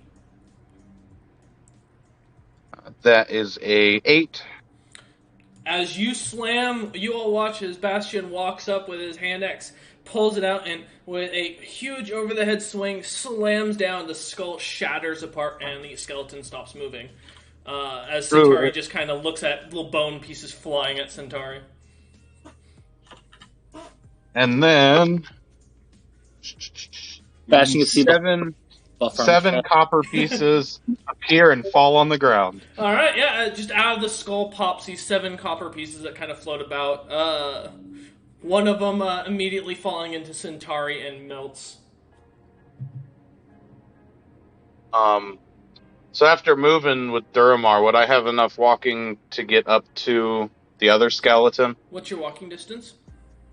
That is a 8. As you slam, you all watch as Bastion walks up with his hand axe, pulls it out, and with a huge over-the-head swing, slams down. The skull shatters apart, and the skeleton stops moving. As Centauri just kind of looks at little bone pieces flying at Centauri. And then Bastion can see seven copper pieces appear and fall on the ground. All right, yeah, just out of the skull pops these 7 copper pieces that kind of float about. One of them immediately falling into Centauri and melts. So after moving with Duramar, would I have enough walking to get up to the other skeleton? What's your walking distance?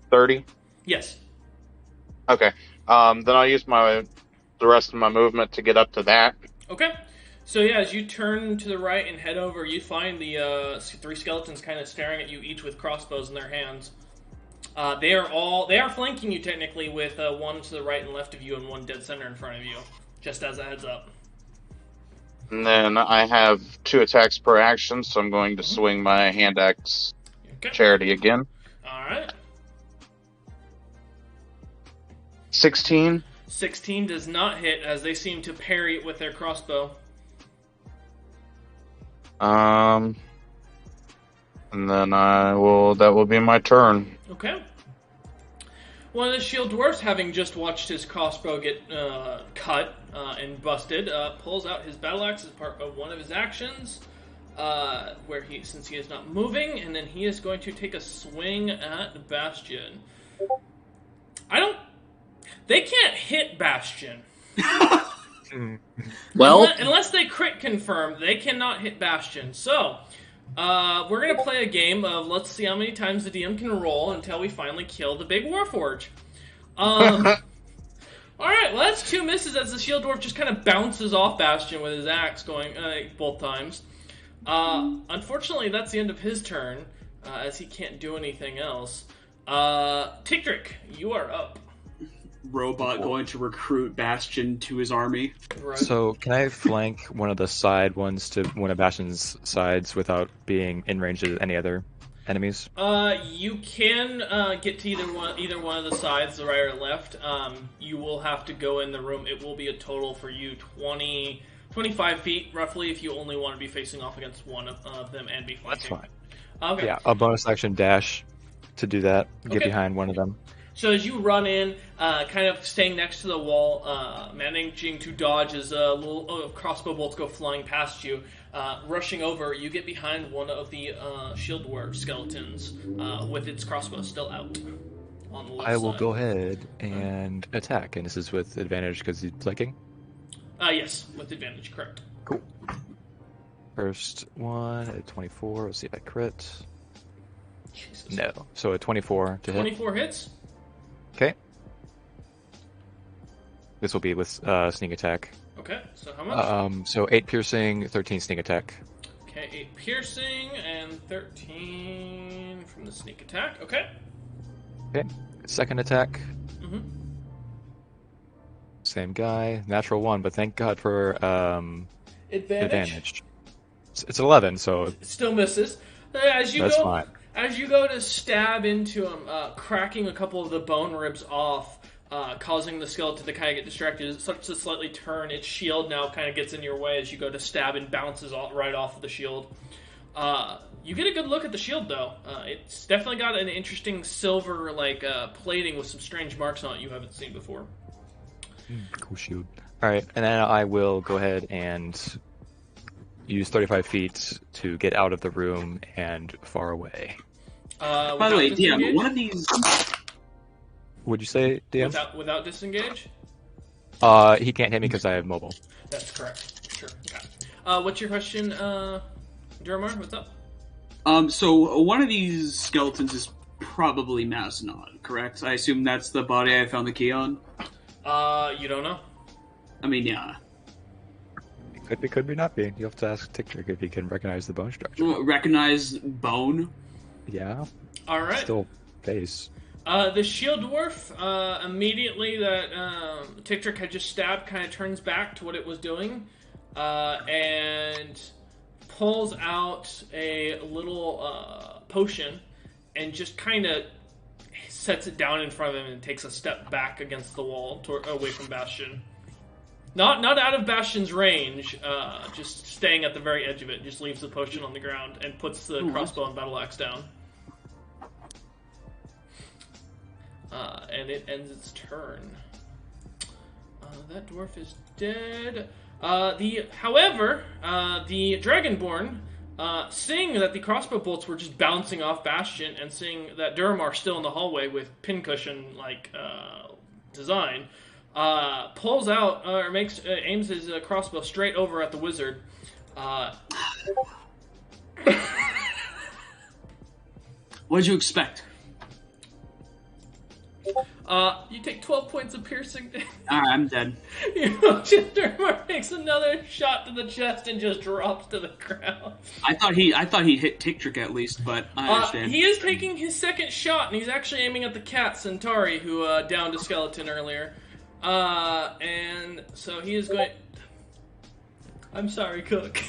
30? Yes. Okay. Then I'll use the rest of my movement to get up to that. Okay. So yeah, as you turn to the right and head over, you find the 3 skeletons kind of staring at you, each with crossbows in their hands. They are flanking you technically, with one to the right and left of you and one dead center in front of you. Just as a heads up. And then I have 2 attacks per action, so I'm going to swing my hand axe Charity again. Alright. 16. 16 does not hit, as they seem to parry it with their crossbow. And then that will be my turn. Okay. One of the shield dwarfs, having just watched his crossbow get cut and busted, pulls out his battle axe as part of one of his actions, since he is not moving, and then he is going to take a swing at Bastion. They can't hit Bastion. Well, unless they crit confirm, they cannot hit Bastion. So, we're going to play a game of let's see how many times the DM can roll until we finally kill the big Warforge. Alright, well that's 2 misses as the shield dwarf just kind of bounces off Bastion with his axe going both times. Unfortunately, that's the end of his turn, as he can't do anything else. Tigrick, you are up. Robot going to recruit Bastion to his army. Right. So, can I flank one of the side ones to one of Bastion's sides without being in range of any other enemies? You can get to either one of the sides, the right or left. You will have to go in the room. It will be a total for you 25 feet, roughly, if you only want to be facing off against one of them and be flanking. That's fine. Okay. Yeah, a bonus action dash to do that. Get Okay. behind one of them. So as you run in, kind of staying next to the wall, managing to dodge as little crossbow bolts go flying past you, rushing over, you get behind one of the shield dwarf skeletons with its crossbow still out on the left I will side. go ahead and attack, and this is with advantage because he's flanking. Yes, with advantage, correct. Cool. First one at 24. Let's see if I crit. Jesus. No. So a 24 to hit. 24 hits? Okay. This will be with sneak attack. Okay, so how much? So 8 piercing, 13 sneak attack. Okay, 8 piercing and 13 from the sneak attack. Okay. Okay. Second attack. Mm-hmm. Same guy. Natural 1, but thank God for advantage. It's 11, so It still misses. As you that's go, fine. As you go to stab into him, cracking a couple of the bone ribs off, causing the skeleton to kind of get distracted, such to slightly turn. Its shield now kind of gets in your way as you go to stab and bounces right off of the shield. You get a good look at the shield, though. It's definitely got an interesting silver plating with some strange marks on it you haven't seen before. Cool shield. Alright, and then I will go ahead and use 35 feet to get out of the room and far away. By the way, DM, one of these... Would you say, DM? Without disengage? He can't hit me because I have mobile. That's correct. Sure. Okay. What's your question, Duramar? What's up? So one of these skeletons is probably Mazenod, correct? I assume that's the body I found the key on? You don't know? I mean, yeah. Could be not be. You'll have to ask Tigrick if he can recognize the bone structure. Recognize bone? Yeah. All right. Still face. The shield dwarf, immediately that Tictric had just stabbed, kind of turns back to what it was doing, and pulls out a little potion, and just kind of sets it down in front of him and takes a step back against the wall, away from Bastion. Not out of Bastion's range, just staying at the very edge of it. Just leaves the potion on the ground and puts the crossbow and battle axe down. And it ends its turn. That dwarf is dead. However, the Dragonborn, seeing that the crossbow bolts were just bouncing off Bastion, and seeing that Duramar still in the hallway with pincushion-like design, pulls out or aims his crossbow straight over at the wizard. What did you expect? You take 12 points of piercing damage. Alright, I'm dead. Duramar takes another shot to the chest and just drops to the ground. I thought he hit Tictric at least, but I understand. He is taking his second shot, and he's actually aiming at the cat Centauri, who downed a skeleton earlier. And so he is going... I'm sorry, Cook.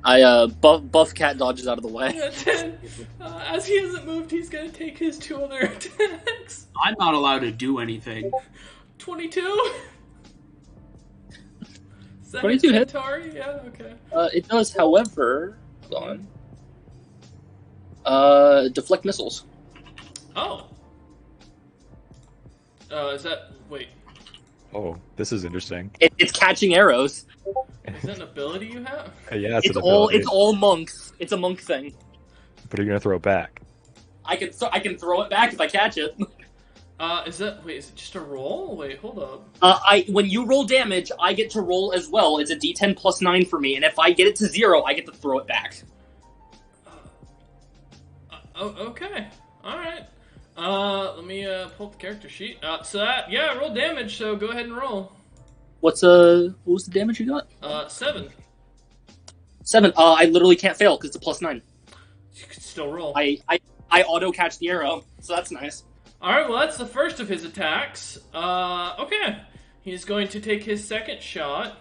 Buff cat dodges out of the way. Yeah, 10. As he hasn't moved, he's going to take his 2 other attacks. I'm not allowed to do anything. 22? 22 hit. Centauri? Yeah, okay. It does, however... Hold on. Deflect missiles. Oh. Is that... Wait. Oh, this is interesting. It's catching arrows. Is that an ability you have? Yeah, It's all monks. It's a monk thing. But are you gonna throw it back? I can throw it back if I catch it. Is it just a roll? Wait, hold up. When you roll damage, I get to roll as well. It's a D10 plus 9 for me, and if I get it to 0, I get to throw it back. Okay. Alright. Let me pull up the character sheet. Roll damage, so go ahead and roll. What was the damage you got? 7. 7. I literally can't fail because it's a plus 9. You can still roll. I auto catch the arrow, so that's nice. Alright, well that's the first of his attacks. Okay. He's going to take his second shot.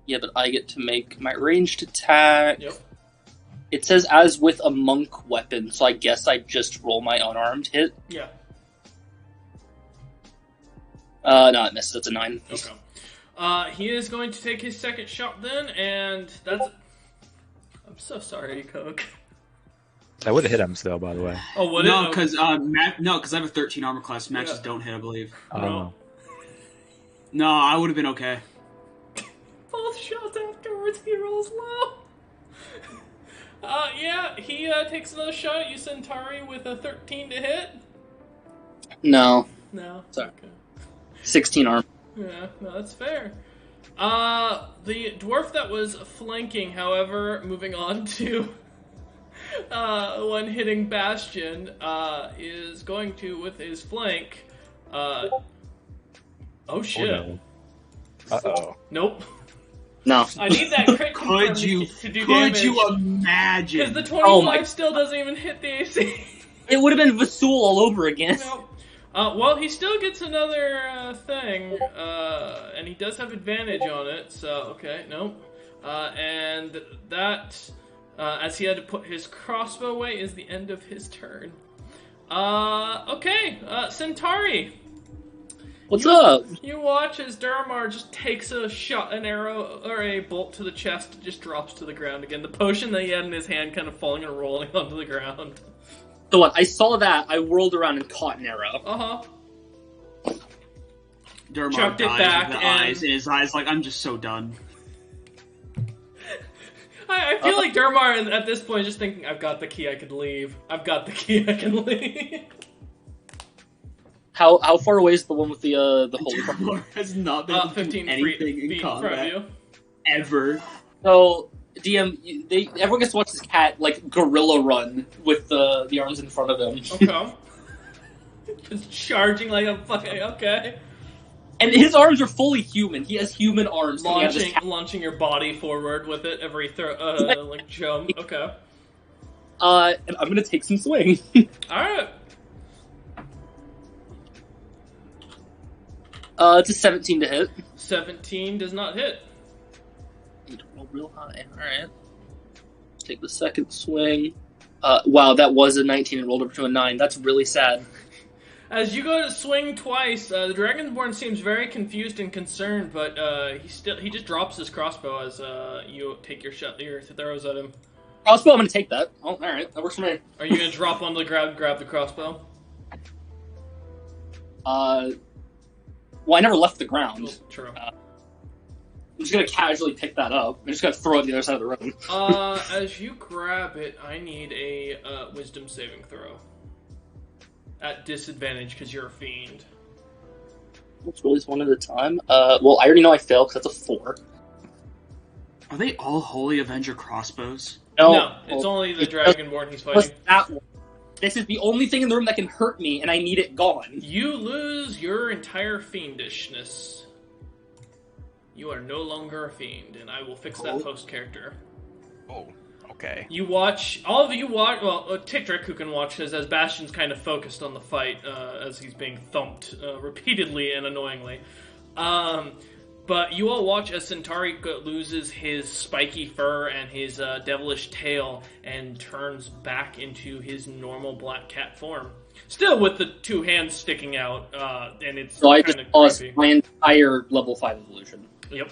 Yeah, but I get to make my ranged attack. Yep. It says as with a monk weapon, so I guess I just roll my unarmed hit. Yeah. No, it misses. It's a 9. Okay. He is going to take his second shot then, and that's... I'm so sorry, Coke. I would have hit him still, by the way. Oh, what? No, because I have a 13 armor class. Matches don't hit, I believe. No. No, I would have been okay. Both shots afterwards, he rolls low. He takes another shot at you, Centauri, with a 13 to hit. No. No. Sorry. Okay. 16 arm. Yeah, no, that's fair. The dwarf that was flanking, however, moving on to one hitting Bastion, is going to, with his flank, oh shit. Oh, no. Uh-oh. Nope. No. I need that crit Could you imagine? Because the 25 still doesn't even hit the AC. It would have been Vasul all over again. Nope. Well, he still gets another thing, and he does have advantage on it, so, okay, nope. And that, as he had to put his crossbow away, is the end of his turn. Okay, Centauri. What's up? You watch as Duramar just takes an arrow, or a bolt to the chest, just drops to the ground again. The potion that he had in his hand kind of falling and rolling onto the ground. So what? I saw that, I whirled around and caught an arrow. Uh-huh. Duramar Chucked it dies back with the and- eyes in his eyes like, I'm just so done. I feel like Duramar at this point is just thinking, I've got the key, I can leave. I've got the key, I can leave. How far away is the one with the holy cross? Duramar has not been able to do 15 anything feet in in front of combat you. ever. So, DM, everyone gets to watch this cat, like, gorilla run with the arms in front of him. Okay. Just charging like a fucking... Okay. And his arms are fully human. He has human arms. coming out of this cat. Launching your body forward with it every like jump. Okay. And I'm gonna take some swing. Alright. It's a 17 to hit. 17 does not hit. Need to roll real high. Alright. Take the second swing. Wow, that was a 19 and rolled up to a 9. That's really sad. As you go to swing twice, the Dragonborn seems very confused and concerned, but he just drops his crossbow as you take your throws at him. Crossbow, I'm gonna take that. Oh, alright, that works for me. Are you gonna drop onto the ground and grab the crossbow? Well, I never left the ground. Oh, true. I'm just gonna casually pick that up. I'm just gonna throw it to the other side of the room. As you grab it, I need a wisdom saving throw. At disadvantage because you're a fiend. Let's roll these one at a time. Well, I already know I failed because that's a 4. Are they all Holy Avenger crossbows? No, it's only the Dragonborn he's fighting. That one. This is the only thing in the room that can hurt me, and I need it gone. You lose your entire fiendishness. You are no longer a fiend, and I will fix that post-character. Oh, okay. You watch, all of you watch, well, Tiktrick who can watch this, as Bastion's kind of focused on the fight, as he's being thumped repeatedly and annoyingly. But you all watch as Centauri loses his spiky fur and his devilish tail and turns back into his normal black cat form. Still with the 2 hands sticking out, and it's So I kind just of lost creepy. my entire level 5 evolution. Yep.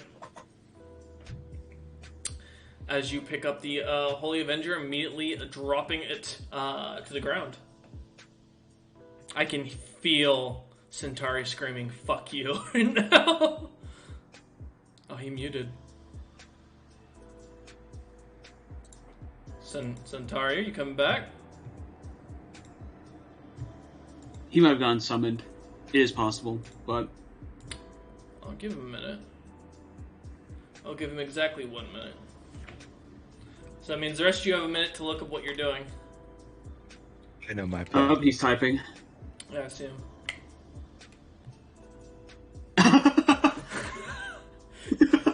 As you pick up the Holy Avenger, immediately dropping it to the ground. I can feel Centauri screaming, "Fuck you," right now. Oh, he muted. Centauri, are you coming back? He might have gotten summoned. It is possible, but... I'll give him a minute. I'll give him exactly 1 minute. So that means the rest of you have a minute to look up what you're doing. I know my plan. Oh, he's typing. Yeah, I see him.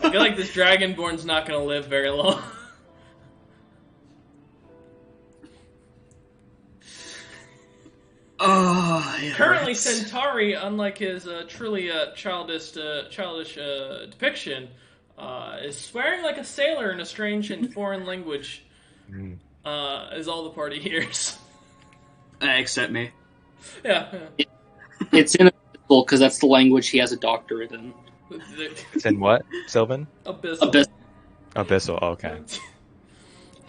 I feel like this Dragonborn's not gonna live very long. Currently, Centauri, unlike his truly childish depiction, is swearing like a sailor in a strange and foreign language. Is all the party hears. Except me. Yeah. It's in Abyssal because that's the language he has a doctorate in. It's in what, Sylvan? Abyssal. Abyssal, okay.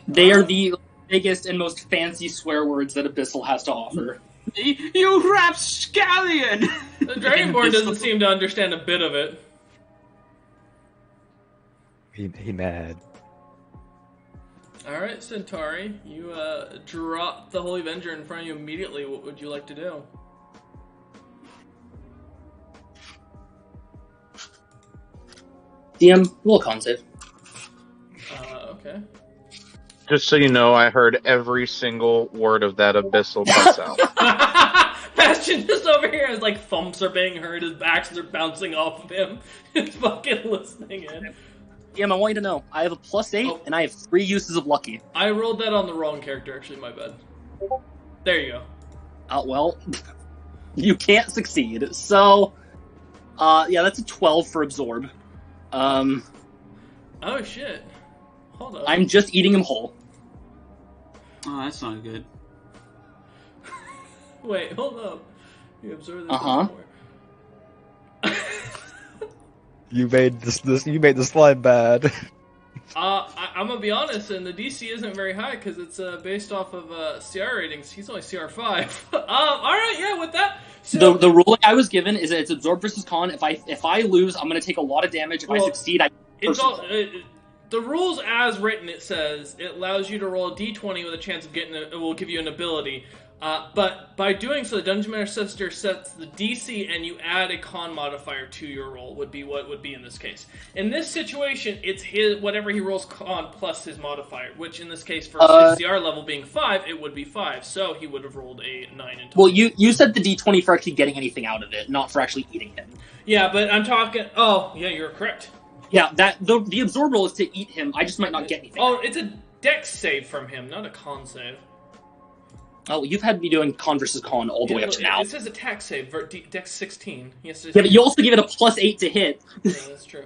They are the biggest and most fancy swear words that Abyssal has to offer. You rapscallion! The Dragonborn doesn't seem to understand a bit of it. He mad. Alright, Centauri, you drop the Holy Avenger in front of you immediately. What would you like to do? DM, roll a con save. Okay. Just so you know, I heard every single word of that abyssal cuss out. Bastion just over here, his like thumps are being heard, his backs are bouncing off of him. He's fucking listening in. DM, I want you to know, I have a +8, and I have 3 uses of lucky. I rolled that on the wrong character, actually, my bad. There you go. Well, you can't succeed. So, yeah, that's a 12 for absorb. Oh shit. Hold on. I'm just eating him whole. Oh, that's not good. Wait, hold up. You absorb this Uh-huh. before. You made this. You made the slime bad. I'm gonna be honest, and the DC isn't very high because it's based off of CR ratings. He's only CR 5. All right, yeah, with that. So, The ruling I was given is that it's absorb versus con. If I lose, I'm gonna take a lot of damage. If I Well, succeed, I. it's all, the rules as written. It says it allows you to roll a d20 with a chance of getting. It will give you an ability. But by doing so, the Dungeon Master sets the DC, and you add a con modifier to your roll. Would be what would be in this case. In this situation, it's his whatever he rolls con plus his modifier, which in this case, for his CR level being 5, it would be 5. So he would have rolled a 9 and 20. Well, you said the D20 for actually getting anything out of it, not for actually eating him. Yeah, but I'm talking. Oh, yeah, you're correct. Yeah, that the absorb roll is to eat him. I just might not get anything. Oh, it's a dex save from him, not a con save. Oh, you've had me doing con versus con all the way up to now. It says attack save, Dex 16. Yes, Yeah, but you also give it a +8 to hit. Yeah, that's true.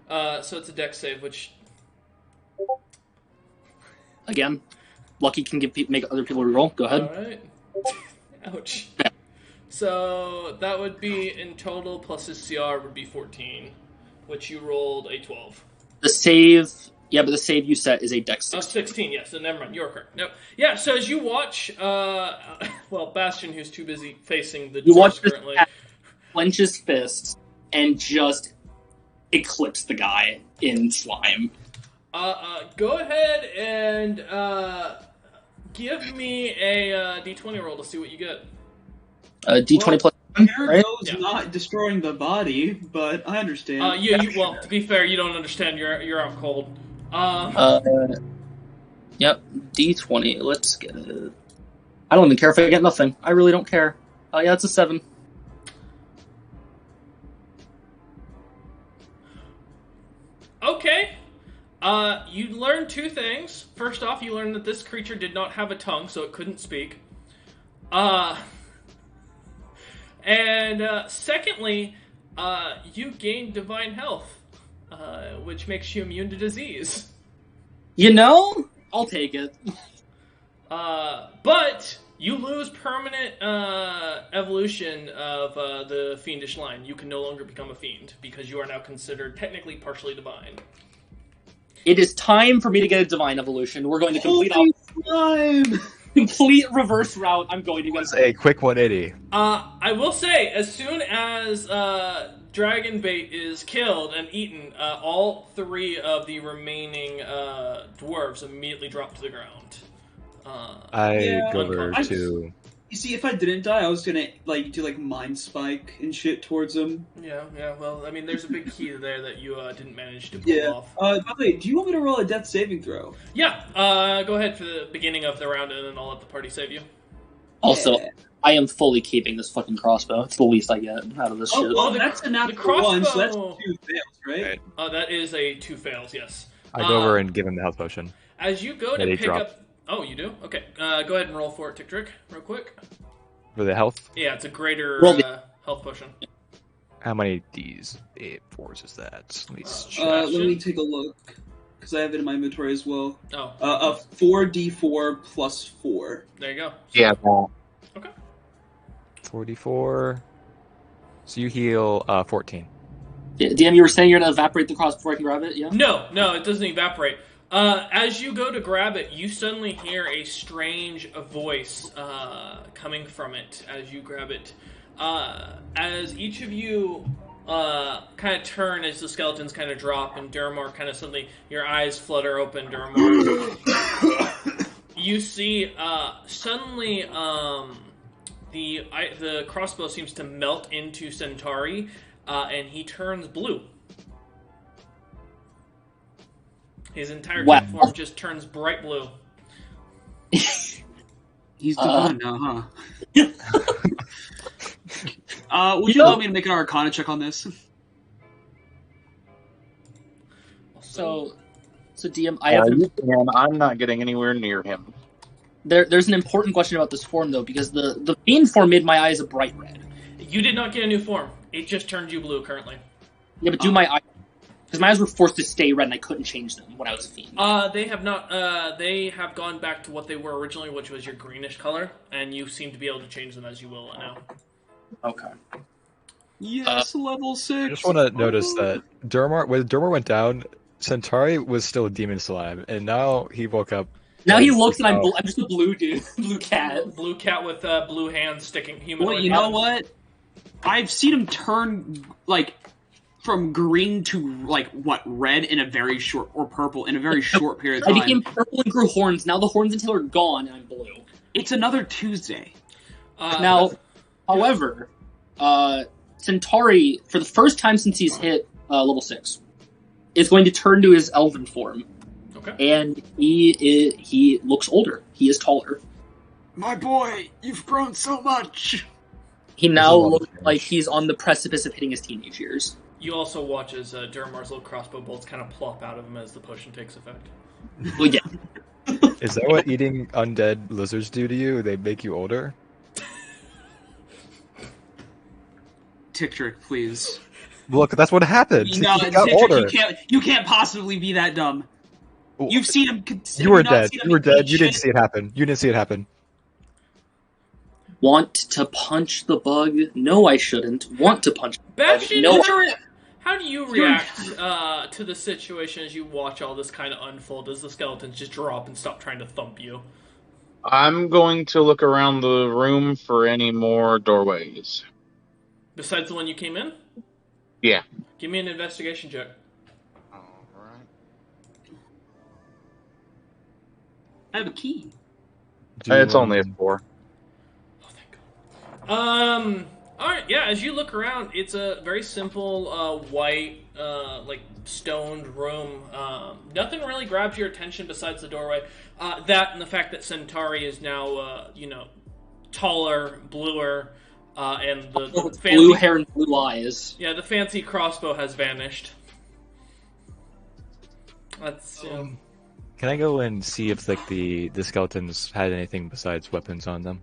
So it's a Dex save, which... Again, Lucky can make other people reroll. Go ahead. Alright. Ouch. So that would be, in total, plus his CR would be 14, which you rolled a 12. The save... Yeah, but the save you set is a Dex 16. Oh, 16, yes. So never mind. You're correct. No. Yeah, so as you watch, well, Bastion, who's too busy facing the doors currently... clench his fist and just eclipse the guy in slime. Go ahead and give me a D20 roll to see what you get. D20 plus Here right? goes not destroying the body, but I understand. Well, to be fair, you don't understand. You're out cold. Yep, D20. Let's get it. I don't even care if I get nothing. I really don't care. Yeah, it's a 7. Okay. You learn 2 things. First off, you learn that this creature did not have a tongue, so it couldn't speak. And secondly, you gain divine health, which makes you immune to disease. You know, I'll take it. But you lose permanent evolution of the fiendish line. You can no longer become a fiend because you are now considered technically partially divine. It is time for me to get a divine evolution. We're going to complete reverse route. I'm going to go. A quick 180. I will say, as soon as Dragonbait is killed and eaten, all 3 of the remaining dwarves immediately drop to the ground. I go over to... You see, if I didn't die, I was gonna do Mind Spike and shit towards him. Yeah. Well, I mean, there's a big key there that you didn't manage to pull off. By the way, do you want me to roll a death saving throw? Yeah. Go ahead for the beginning of the round, and then I'll let the party save you. Also, I am fully keeping this fucking crossbow. It's the least I get out of this shit. Well, that's a natural 1, so that's 2 fails, right? That is a 2 fails, yes. I go over and give him the health potion. As you go to pick up... Oh, you do? Okay. Go ahead and roll for it, Tick, real quick. For the health? Yeah, it's a greater health potion. How many D4s is that? Let me take a look, because I have it in my inventory as well. Oh. A 4d4 plus 4. There you go. Yeah. Okay. 44. So you heal 14. Yeah, DM, you were saying you're going to evaporate the cross before I can grab it, yeah? No, it doesn't evaporate. As you go to grab it, you suddenly hear a strange voice coming from it as you grab it. As each of you kind of turn as the skeletons kind of drop, and Durmar kind of suddenly, your eyes flutter open, Durmar. You see, suddenly, the crossbow seems to melt into Centauri, and he turns blue. His entire form just turns bright blue. He's divine now, huh? Would you allow me to make an Arcana check on this? So DM, I have... I'm not getting anywhere near him. There's an important question about this form, though, because the fiend form made my eyes a bright red. You did not get a new form. It just turned you blue currently. Yeah, but do my eyes... Because my eyes were forced to stay red, and I couldn't change them when I was a fiend. They have not. They have gone back to what they were originally, which was your greenish color, and you seem to be able to change them as you will now. Okay. Yes, level 6. I just want to notice that when Durmar went down, Centauri was still a demon slime, and now he woke up. Now he looks, and I'm just a blue dude, blue cat. Blue cat with blue hands sticking human. Well, you know what? I've seen him turn from green to red in a very short, or purple in a very short period of time. I became purple and grew horns. Now the horns and tail are gone, and I'm blue. It's another Tuesday. However, Centauri, for the first time since he's hit level 6, is going to turn to his elven form. Okay. And he looks older. He is taller. My boy, you've grown so much. He now looks like he's on the precipice of hitting his teenage years. You also watch as Durmar's little crossbow bolts kind of plop out of him as the potion takes effect. Well, yeah. Is that what eating undead lizards do to you? They make you older? Tick-Trick, please. Look, that's what happened. No, He got Tick-Trick, older. you can't possibly be that dumb. You've seen him. You were have not dead. seen him You were dead. eat You didn't shit? see it happen. You didn't see it happen. Want to punch the bug? No, I shouldn't. Want to punch the bug? Bastion, No, how do you react to the situation as you watch all this kind of unfold, as the skeletons just drop and stop trying to thump you? I'm going to look around the room for any more doorways. Besides the one you came in? Yeah. Give me an investigation check. Alright. I have a key. It's only a 4. Oh, thank God. Alright, yeah, as you look around, it's a very simple, white, like, stoned room. Nothing really grabs your attention besides the doorway. That and the fact that Centauri is now, taller, bluer, and the fancy... blue hair and blue eyes. Yeah, the fancy crossbow has vanished. That's, Can I go and see if like the skeletons had anything besides weapons on them?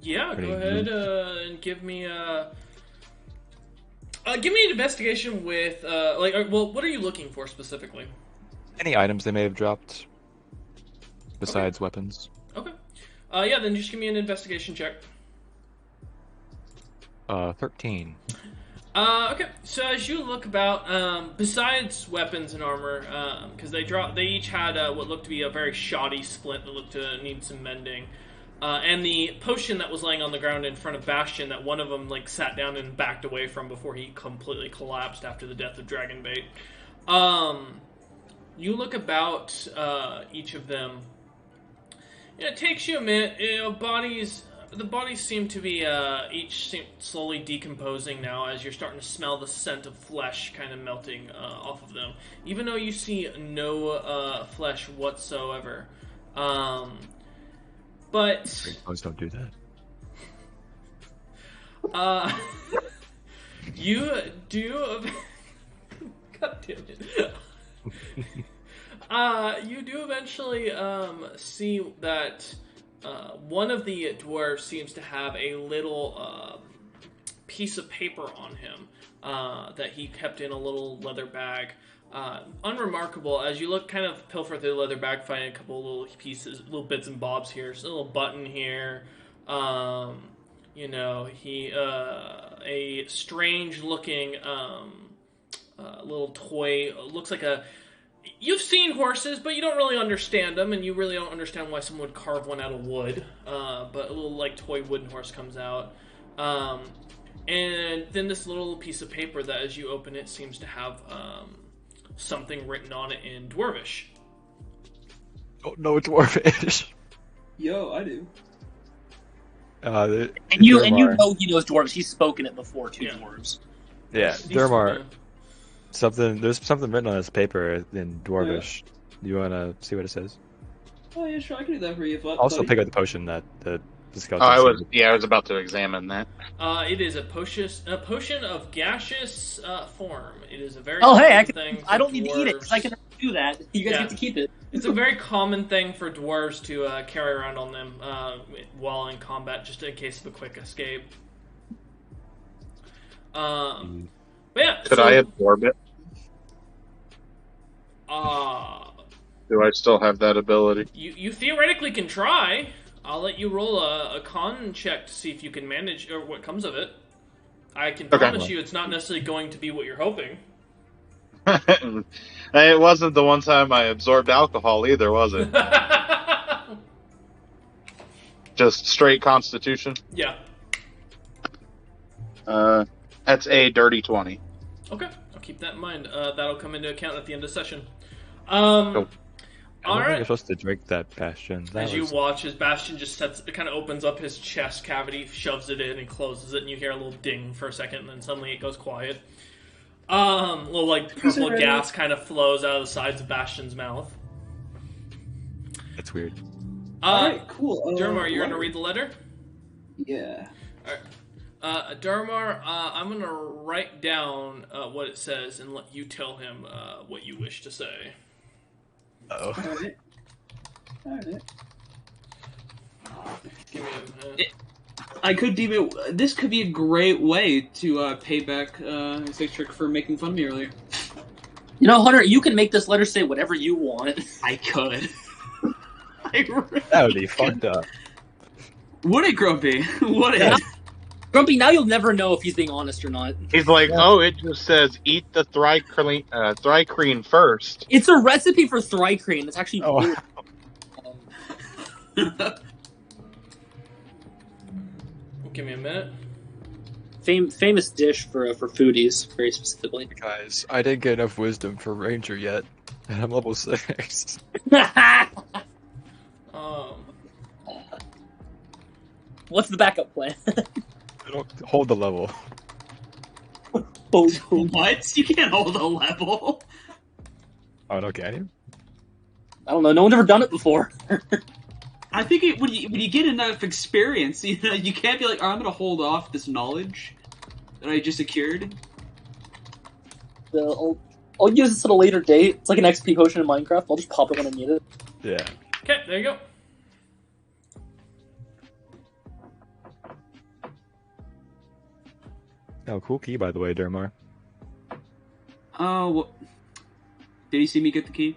yeah, Pretty go ahead and give me an investigation with what are you looking for specifically? Any items they may have dropped besides weapons? Okay. Yeah, then just give me an investigation check. 13. Okay, so as you look about, besides weapons and armor, because they each had what looked to be a very shoddy splint that looked to need some mending, and the potion that was laying on the ground in front of Bastion that one of them like sat down and backed away from before he completely collapsed after the death of Dragonbait. You look about each of them. It takes you a minute. The bodies seem to be each slowly decomposing now as you're starting to smell the scent of flesh kind of melting off of them, even though you see no flesh whatsoever. But Please don't do that. you do. God damn it. You do eventually see that one of the dwarves seems to have a little piece of paper on him that he kept in a little leather bag. Unremarkable. As you kind of pilfer through the leather bag, find a couple little pieces, little bits and bobs here. There's a little button here. A strange looking little toy. Looks like a... You've seen horses, but you don't really understand them, and you really don't understand why someone would carve one out of wood. But a little, like, toy wooden horse comes out. And then this little piece of paper that, as you open it, seems to have something written on it in Dwarvish. Oh, no, Dwarvish. Yo, I do. And you know he knows dwarves. He's spoken it before to dwarves. Yeah, Dermar. There's something written on this paper in Dwarvish. Do you want to see what it says? Oh yeah, sure, I can do that for you. Also, pick up the potion that the skeleton. I was about to examine that. It is a potion of gaseous form. It is a very thing. I don't need to eat it because I can do that. You guys get to keep it. It's a very common thing for dwarves to carry around on them while in combat, just in case of a quick escape. But yeah, Could I absorb it? Do I still have that ability? You theoretically can try. I'll let you roll a con check to see if you can manage or what comes of it. I can promise you it's not necessarily going to be what you're hoping. It wasn't the one time I absorbed alcohol either, was it? Just straight Constitution? Yeah. That's a dirty 20. Okay, I'll keep that in mind. That'll come into account at the end of the session. Cool. All right. You're supposed to drink that Bastion. You watch as Bastion just kind of opens up his chest cavity, shoves it in, and closes it, and you hear a little ding for a second, and then suddenly it goes quiet. Little like purple gas kind of flows out of the sides of Bastion's mouth. That's weird. Alright, cool. Dermar, you're gonna read the letter? Yeah. Alright. Dermar, I'm gonna write down what it says and let you tell him what you wish to say. Oh. Alright. Give me a minute. I could deem it. This could be a great way to pay back Citric for making fun of me earlier. You know, Hunter, you can make this letter say whatever you want. I could. I really That would be could. fucked up. Would it, Grumpy? Would it? Grumpy, now you'll never know if he's being honest or not. He's like, oh, it just says eat the Thrycreen first. It's a recipe for Thrycreen. It's actually Oh. really Give me a minute. famous dish for foodies, very specifically. Guys, I didn't get enough wisdom for Ranger yet, and I'm level 6. What's the backup plan? I don't hold the level. What? You can't hold a level. Oh, no, can you? I don't know. No one's ever done it before. I think when you get enough experience, you know, you can't be like, oh, I'm gonna hold off this knowledge that I just secured. So I'll use this at a later date. It's like an XP potion in Minecraft. I'll just pop it when I need it. Yeah. Okay, there you go. Oh, cool key, by the way, Dermar. Oh, well, did you see me get the key?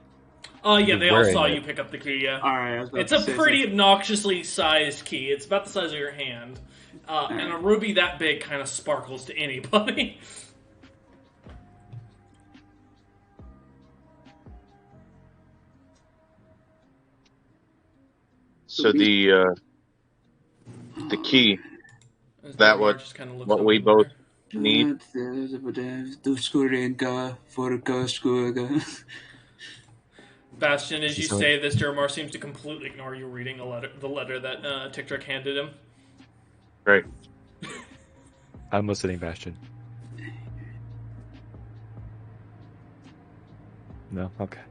Oh, yeah, they all Wearing saw it. you pick up the key, yeah. Alright, I was about It's to a say pretty something. obnoxiously sized key. It's about the size of your hand. And a ruby that big kind of sparkles to anybody. So the key As That Delmar what- just kinda looks what up we in both there. need. Bastion, as you So- say this, Dermar seems to completely ignore you reading the letter that Tiktok handed him. Great. I'm listening, Bastion. No? Okay.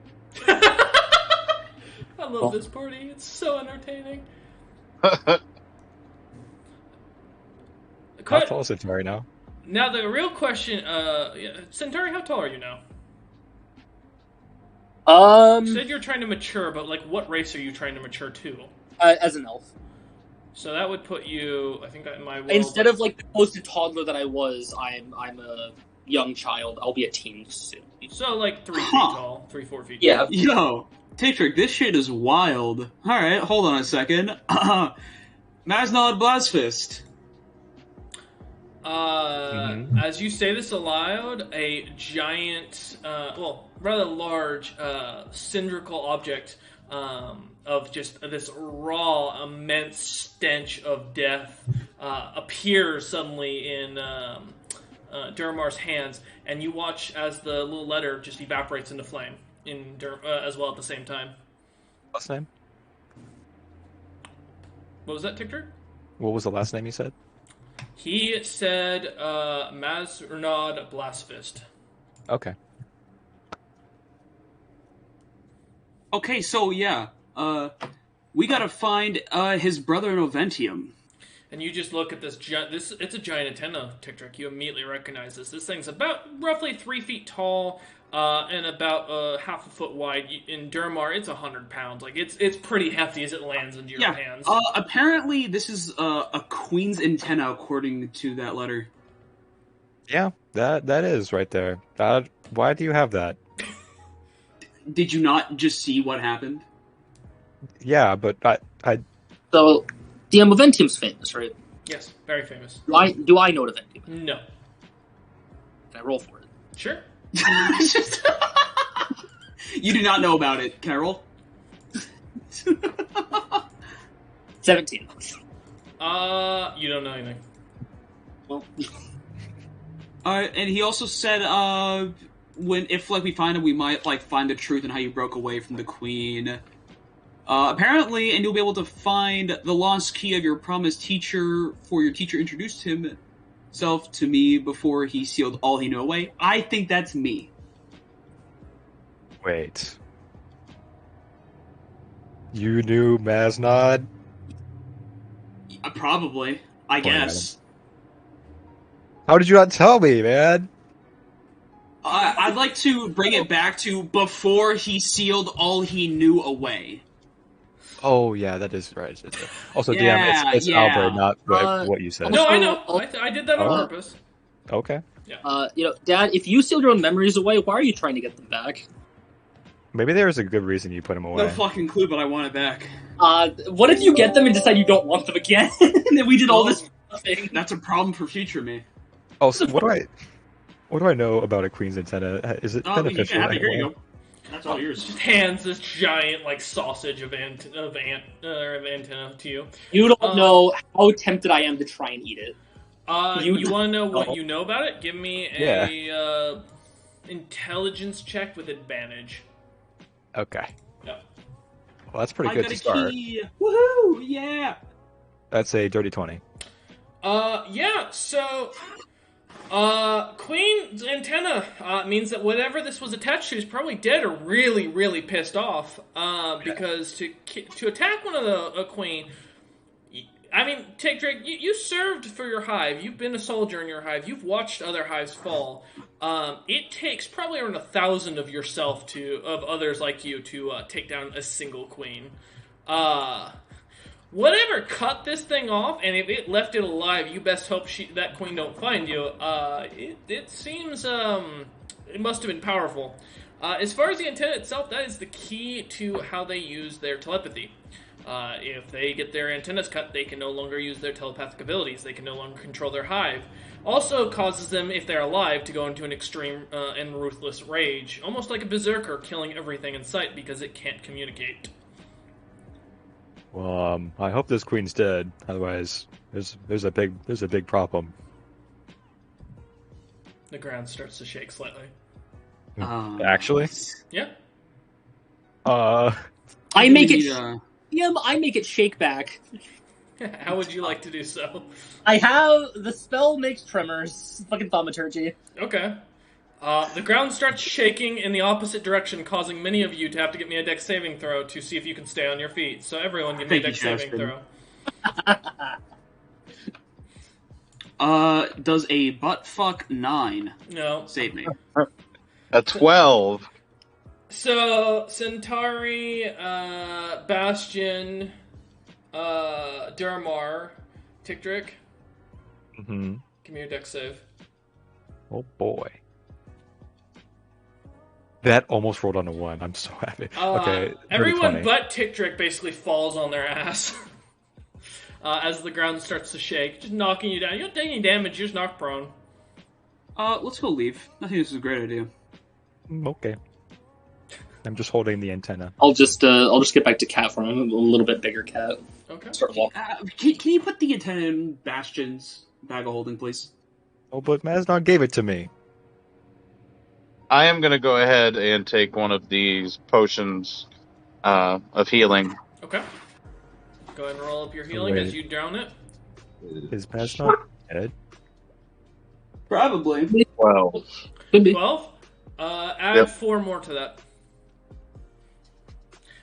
I love this party. It's so entertaining. How Quite- tall is Centauri now? Now the real question, Centauri, how tall are you now? You said you're trying to mature, but like, what race are you trying to mature to? As an elf. So that would put you, I think, in my world. Instead of like the close to toddler that I was, I'm a young child. I'll be a teen soon. So like 3 feet Huh. tall, 3-4 feet. Yeah. Tall. Yo, Titrick, this shit is wild. Alright, hold on a second. Maznod Blastfist. As you say this aloud, a giant, rather large, cylindrical object of just this raw, immense stench of death appears suddenly in Durmar's hands, and you watch as the little letter just evaporates into flame as well at the same time. Last name? What was that, Tictor? What was the last name you said? He said Maznod Blastfist. Okay. Okay, so yeah, we gotta find his brother in Oventium. And you just look at this. It's a giant antenna, Tictric. You immediately recognize this. This thing's about roughly 3 feet tall and about half a foot wide. In Durmar, it's 100 pounds. Like it's pretty hefty as it lands into your hands. Apparently this is a queen's antenna according to that letter. Yeah, that is right there. Why do you have that? Did you not just see what happened? Yeah, but I So, DM Aventium's famous, right? Yes, very famous. Do I know Aventium? No, Can I roll for it? sure. You do not know about it, can I roll? 17. You don't know anything. Well, And he also said, if we find him, we might find the truth in how you broke away from the queen. Apparently, and you'll be able to find the lost key of your promised teacher, for your teacher introduced himself to me before he sealed all he knew away. I think that's me. wait. You knew Maznod? Probably, I Point at guess. How did you not tell me, man? I'd like to bring it back to before he sealed all he knew away. Oh yeah, that is right. Also, Yeah, DM, it's yeah. Albert, not what you said. No, I know. Also- I did that on Oh. purpose. Okay. Dad, if you sealed your own memories away, why are you trying to get them back? Maybe there's a good reason you put him away. No fucking clue, but I want it back. What if you get them and decide you don't want them again? And we did all this thing. That's a problem for future me. Also, what do I know about a queen's antenna? Is it Oh, you beneficial? can have it. Here you anyway? go. That's all yours. Just hands this giant like sausage of antenna to you. You don't know how tempted I am to try and eat it. You want to know what Oh. you know about it? Give me a intelligence check with advantage. Okay. Yeah. Well, that's pretty I good got to a start. key. Woohoo! Yeah. That's a dirty 20. Yeah. So, Queen's antenna means that whatever this was attached to is probably dead or really, really pissed off. Because to attack one of a queen. I mean, Tick Drake, you served for your hive. You've been a soldier in your hive. You've watched other hives fall. It takes probably around 1,000 of yourself of others like you to take down a single queen. Whatever cut this thing off, and if it left it alive, you best hope that queen don't find you. It seems it must have been powerful. As far as the antenna itself, that is the key to how they use their telepathy. If they get their antennas cut, they can no longer use their telepathic abilities. They can no longer control their hive. Also causes them, if they're alive, to go into an extreme and ruthless rage. Almost like a berserker killing everything in sight because it can't communicate. Well, I hope this queen's dead. Otherwise, there's a big problem. The ground starts to shake slightly. Actually? Yeah. I think make we it. need, I make it shake back. How would you like to do so? I have the spell makes tremors. Fucking thaumaturgy. Okay. The ground starts shaking in the opposite direction, causing many of you to have to get me a dex saving throw to see if you can stay on your feet. So everyone give me a Thank you, dex saving Jasper. throw. Does a buttfuck 9 No. save me? A 12. So, Centauri, Bastion, Durmar, Tickdrick, Mm-hmm. give me your dex save. Oh boy. That almost rolled on a 1. I'm so happy. Okay. Everyone 20. but Tickdrick basically falls on their ass as the ground starts to shake, just knocking you down. You don't take any damage, you're just knocked prone. Let's go leave. I think this is a great idea. Okay. I'm just holding the antenna. I'll just get back to cat form. I'm a little bit bigger cat. Okay. Start walking. Can you put the antenna in Bastion's bag of holding, please? Oh, but Mazdon gave it to me. I am going to go ahead and take one of these potions of healing. Okay. Go ahead and roll up your healing Wait. as you drown it. Is Mazdon dead? Probably. 12. Could be. 12? Add Yep. 4 more to that.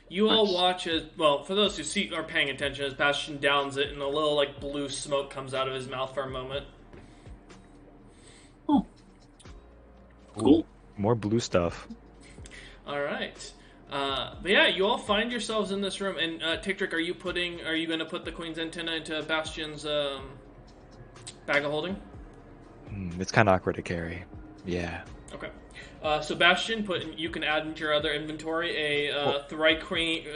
You all Nice. watch as, well, for those who are paying attention, as Bastion downs it and a little, like, blue smoke comes out of his mouth for a moment. Cool. More blue stuff. Alright. But yeah, you all find yourselves in this room, and Tickdrick, are you going to put the Queen's antenna into Bastion's bag of holding? It's kind of awkward to carry. Yeah. Okay. So Bastion, you can add into your other inventory a Thrycreen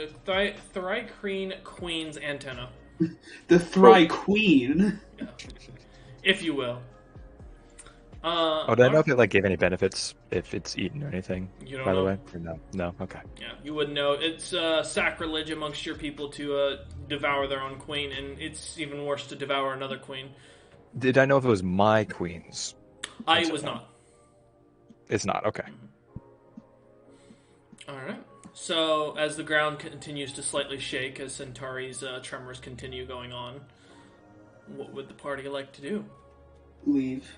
Queen's antenna, The Thry Queen. if you will. Oh, did I know if it like gave any benefits if it's eaten or anything? You don't By the know? way, or no? No. Okay. Yeah, you wouldn't know. It's sacrilege amongst your people to devour their own queen, and it's even worse to devour another queen. Did I know if it was my queen's? I was not. It's not. Okay. Alright. So, as the ground continues to slightly shake, as Centauri's tremors continue going on, what would the party like to do? Leave.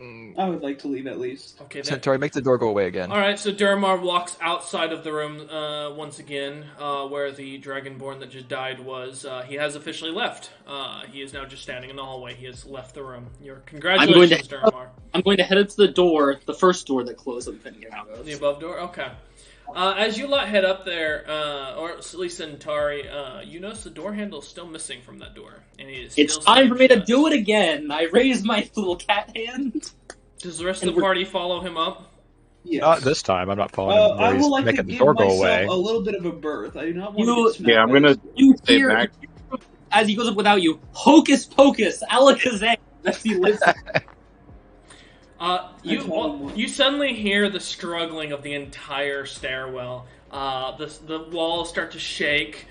I would like to leave at least. Okay, Centauri, make the door go away again. Alright, so Durmar walks outside of the room once again, where the Dragonborn that just died was. He has officially left. He is now just standing in the hallway. He has left the room. Congratulations, Durmar. I'm going to head up to the door, the first door that closed. I'm finna get out of. The above door? Okay. As you lot head up there, or at least Centauri, you notice the door handle is still missing from that door, and it is It's still time for me to shut. do it again. I raise my little cat hand. Does the rest of the party follow him up? Yes. Not this time. I'm not following him. I He's would like to making the give door go myself away. a little bit of a berth. I do not want You- to get smacked. Yeah, I'm gonna You stay hear, back. as he goes up without you, hocus pocus, alakazam, as he lives. You suddenly hear the struggling of the entire stairwell. The walls start to shake.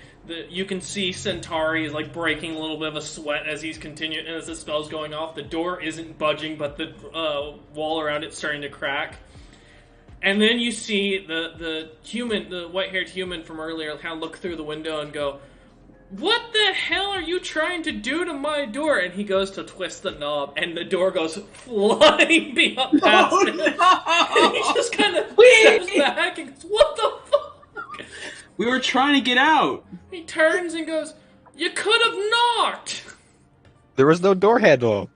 You can see Centauri is like breaking a little bit of a sweat as he's continuing, as the spell's going off. The door isn't budging, but the wall around it's starting to crack. And then you see the white-haired human from earlier kind of look through the window and go, "What the hell are you trying to do to my door?" And he goes to twist the knob, and the door goes flying beyond past him. And he just kind of steps back and goes, "What the fuck?" We were trying to get out. He turns and goes, "You could have knocked!" There was no door handle.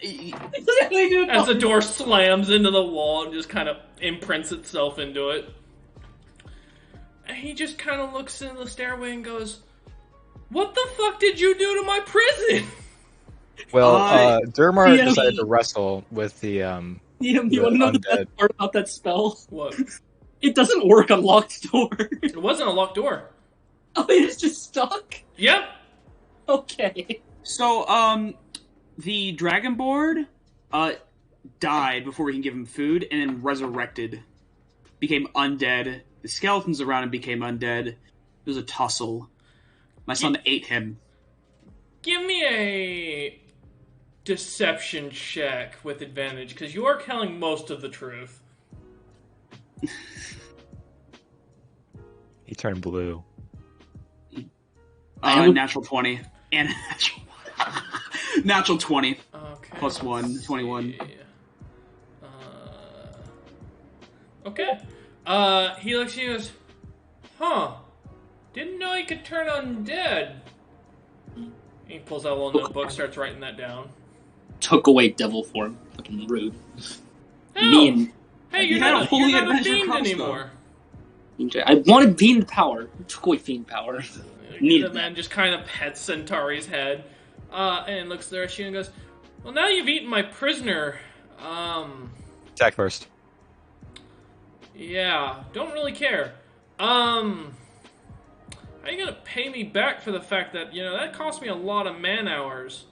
As the door slams into the wall and just kind of imprints itself into it. And he just kind of looks in the stairway and goes, "What the fuck did you do to my prison?" Well, Durmar Yeah, decided he- to wrestle with the You The want to know the undead. best part about that spell? What? It doesn't work on locked doors. It wasn't a locked door. Oh, it is just stuck? Yep. Okay. So, the Dragonborn, died before we can give him food, and then resurrected. Became undead. The skeletons around him became undead. It was a tussle. My son ate him. Give me a deception check with advantage, because you are telling most of the truth. he turned blue. I am- Natural 20. And a natural natural 20. Okay. Plus one, let's 21. see. Okay. He looks at you and goes, "Huh. Didn't know he could turn undead." He pulls out a little notebook, starts writing that down. Took away devil form. Fucking rude. Oh, Mean. hey, you're You had a not holy a adventure fiend crossbow. anymore. I wanted fiend power. Took away fiend power. The Needed man just kind of pets Centauri's head, and looks there at you and goes, "Well, now you've eaten my prisoner. Attack first. Yeah, don't really care. How you gonna pay me back for the fact that, that cost me a lot of man hours?"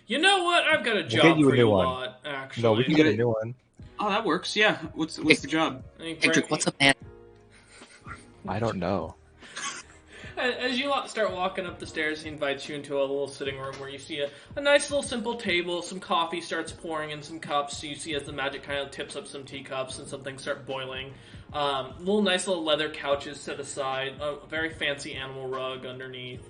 You know what? I've got a job get you a for new you one. lot, actually. No, we can get a new one. Oh, that works. Yeah. What's the job? Hendrik, what's a man? I don't know. As you lot start walking up the stairs, he invites you into a little sitting room where you see a nice little simple table. Some coffee starts pouring in some cups. So you see as the magic kind of tips up some teacups and some things start boiling. Nice little leather couches set aside. A very fancy animal rug underneath.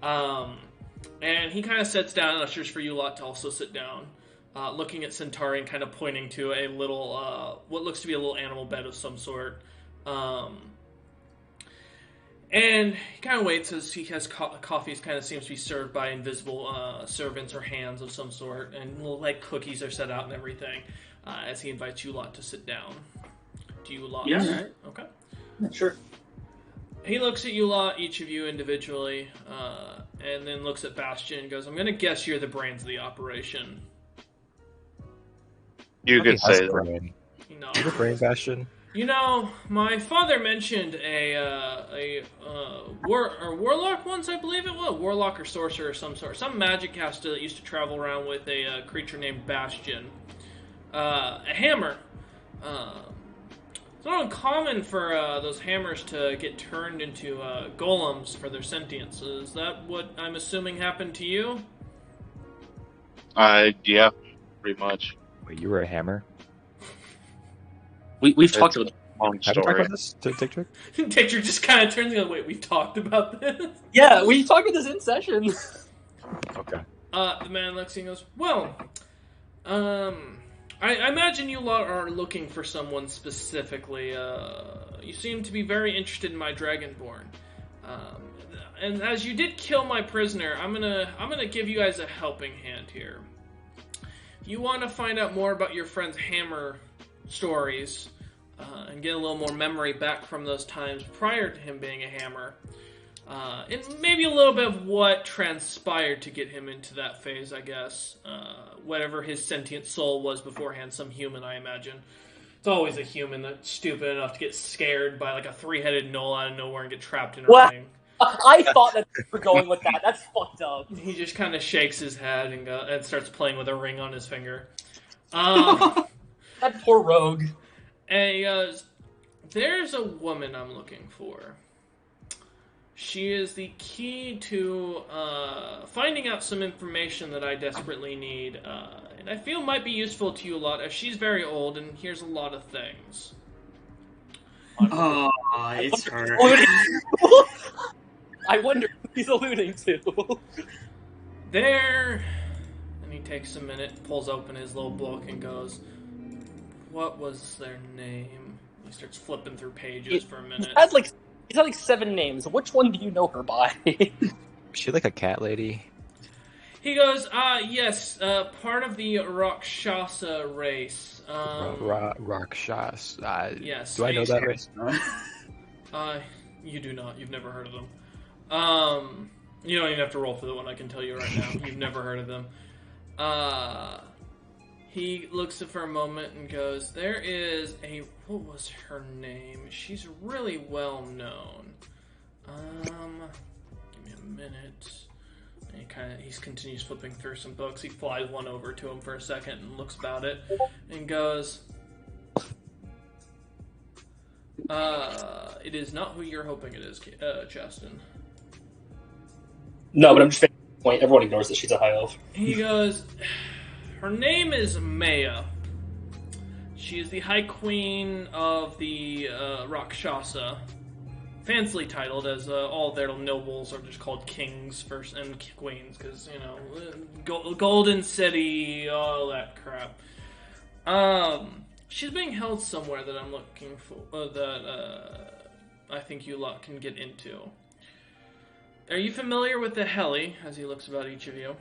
And he kind of sits down and ushers for you lot to also sit down. Looking at Centauri and kind of pointing to a little, what looks to be a little animal bed of some sort. And he kind of waits as he has coffee kind of seems to be served by invisible servants or hands of some sort, and little cookies are set out and everything. As he invites you lot to sit down. Do you lot? Yeah. Right? Okay. Sure. He looks at you lot, each of you individually, and then looks at Bastion and goes, "I'm gonna guess you're the brains of the operation." You could say that. brain. You know. You're the brain bastion. My father mentioned a warlock once, I believe it was. Warlock or sorcerer of some sort. Some magic caster that used to travel around with a creature named Bastion. A hammer. It's not uncommon for those hammers to get turned into golems for their sentience. Is that what I'm assuming happened to you? Yeah, pretty much. Wait, you were a hammer? We've talked about it. Long Have we talked story. about this? Dick Trick? Dictor just kind of turns and goes, "Wait, we've talked about this?" Yeah, we talked about this in session. Okay. The man looks and goes, "Well, I imagine you lot are looking for someone specifically. You seem to be very interested in my Dragonborn. And as you did kill my prisoner, I'm gonna give you guys a helping hand here. you want to find out more about your friend's hammer stories and get a little more memory back from those times prior to him being a hammer. And maybe a little bit of what transpired to get him into that phase, I guess. Whatever his sentient soul was beforehand, some human, I imagine. It's always a human that's stupid enough to get scared by like a three-headed gnoll out of nowhere and get trapped in a ring. I thought that we were going with that. That's fucked up. He just kind of shakes his head and starts playing with a ring on his finger. That poor rogue. And he goes, there's a woman I'm looking for. She is the key to finding out some information that I desperately need, and I feel might be useful to you a lot, as she's very old and hears a lot of things. Oh, it's her. I wonder who he's alluding to. There, and he takes a minute, pulls open his little book, and goes, what was their name? He starts flipping through pages for a minute. He's had like 7 names. Which one do you know her by? Is she like a cat lady? He goes, yes, part of the Rakshasa race. Rakshas. Yes. Do I know that race? You do not. You've never heard of them. You don't even have to roll for the one, I can tell you right now. You've never heard of them. He looks at her for a moment and goes, there is a... What was her name? She's really well known. Give me a minute. And he continues flipping through some books. He flies one over to him for a second and looks about it and goes, it is not who you're hoping it is, Chaston. No, but I'm just making a point. Everyone ignores that she's a high elf. He goes, her name is Maya. She is the High Queen of the Rakshasa. Fancily titled, as all their nobles are just called kings first and queens, because, you know, Golden City, all that crap. She's being held somewhere that I'm looking for, I think you lot can get into. Are you familiar with the Heli, as he looks about each of you?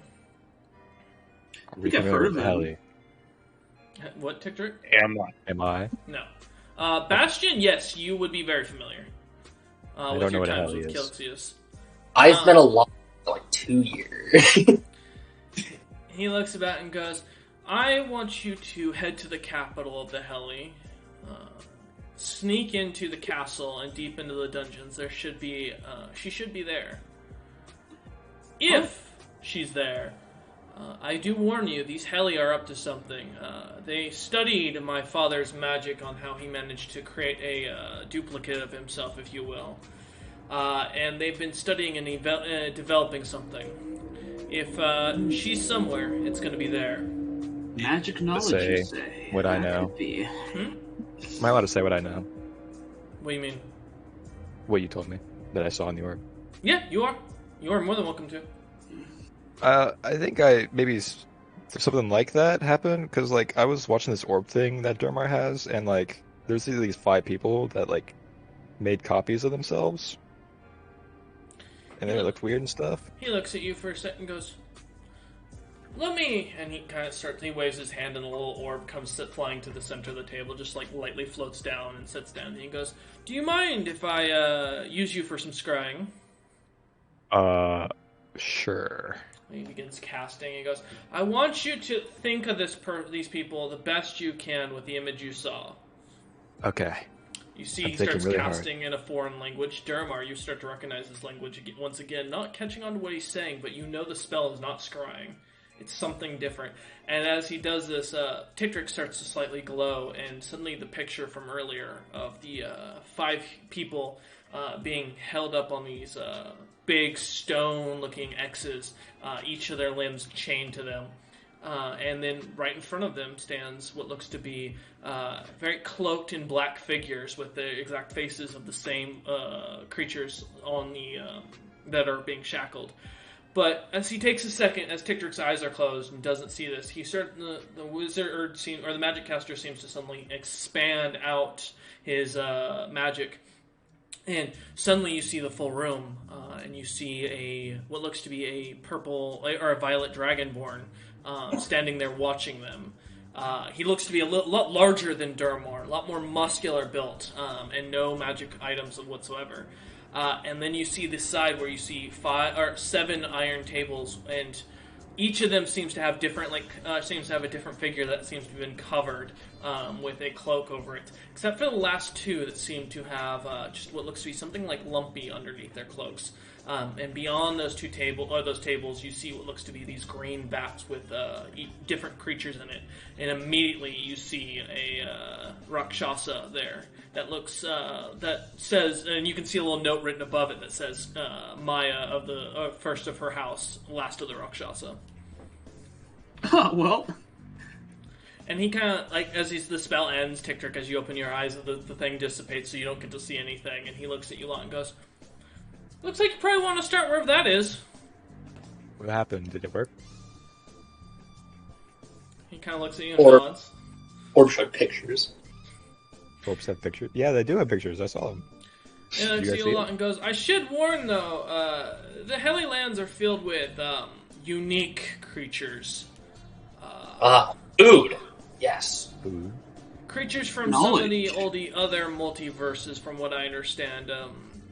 I think I've heard of them. Heli. What, Ticktrick? Am I? No. Bastion, yes, you would be very familiar. I with don't know your what a times Heli with is. Kelxius. I've been alive for like 2 years. He looks about and goes, I want you to head to the capital of the Heli, sneak into the castle and deep into the dungeons. There should be, she should be there. If she's there, I do warn you, these Heli are up to something. They studied my father's magic on how he managed to create a duplicate of himself, if you will. And they've been studying and developing something. If she's somewhere, it's going to be there. Magic knowledge, you say? What I That know. could be. Am I allowed to say what I know? What do you mean? What you told me that I saw in the orb. Yeah, you are. You are more than welcome to. I think maybe something like that happened because like I was watching this orb thing that Dermar has, and like there's these 5 people that like made copies of themselves, and then it looked weird and stuff. He looks at you for a second and goes, let me... And he kind of starts... He waves his hand and a little orb comes flying to the center of the table, just like lightly floats down and sits down. And he goes, do you mind if I use you for some scrying? Sure. He begins casting. He goes, I want you to think of these people the best you can with the image you saw. Okay. You see, I'm he thinking starts really casting in a foreign language. Dermar, you start to recognize this language once again, not catching on to what he's saying, but you know the spell is not scrying. It's something different. And as he does this, Ticktrick starts to slightly glow, and suddenly the picture from earlier of the 5 people being held up on these big stone-looking X's, each of their limbs chained to them. And then right in front of them stands what looks to be very cloaked in black figures with the exact faces of the same creatures on the that are being shackled. But as he takes a second, as Ticktrick's eyes are closed and doesn't see this, the wizard or the magic caster seems to suddenly expand out his magic. And suddenly you see the full room, and you see what looks to be a purple or a violet dragonborn standing there watching them. He looks to be a lot larger than Durmar, a lot more muscular built, and no magic items whatsoever. And then you see this side where you see 7 iron tables, and each of them seems to have different, seems to have a different figure that seems to have been covered with a cloak over it. Except for the last 2 that seem to have just what looks to be something like lumpy underneath their cloaks. And beyond those those tables, you see what looks to be these green bats with different creatures in it. And immediately you see a Rakshasa there that looks that says, and you can see a little note written above it that says Maya of the first of her house, last of the Rakshasa. Well. And he kind of, as the spell ends, Tictric, as you open your eyes, the thing dissipates so you don't get to see anything, and he looks at you lot and goes, "Looks like you probably want to start wherever that is." What happened? Did it work? He kind of looks at you and nods. Orb showed pictures. Orbs have pictures? Yeah, they do have pictures. I saw them. And looks at you lot and goes, "I should warn, though, the Helly Lands are filled with unique creatures. Food. Yes. Food. Creatures from some of the other multiverses, from what I understand.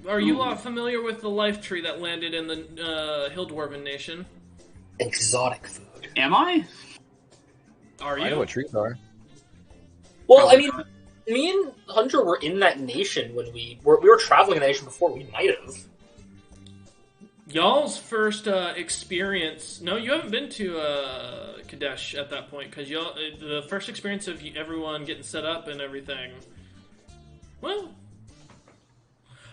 Are you lot familiar with the life tree that landed in the Hill Dwarven Nation? Exotic food. Am I? Are you? I know what trees are. Well, I mean, me and Hunter were in that nation when we were traveling in the nation before. We might have. Y'all's first experience... No, you haven't been to Kadesh at that point, because the first experience of everyone getting set up and everything... Well...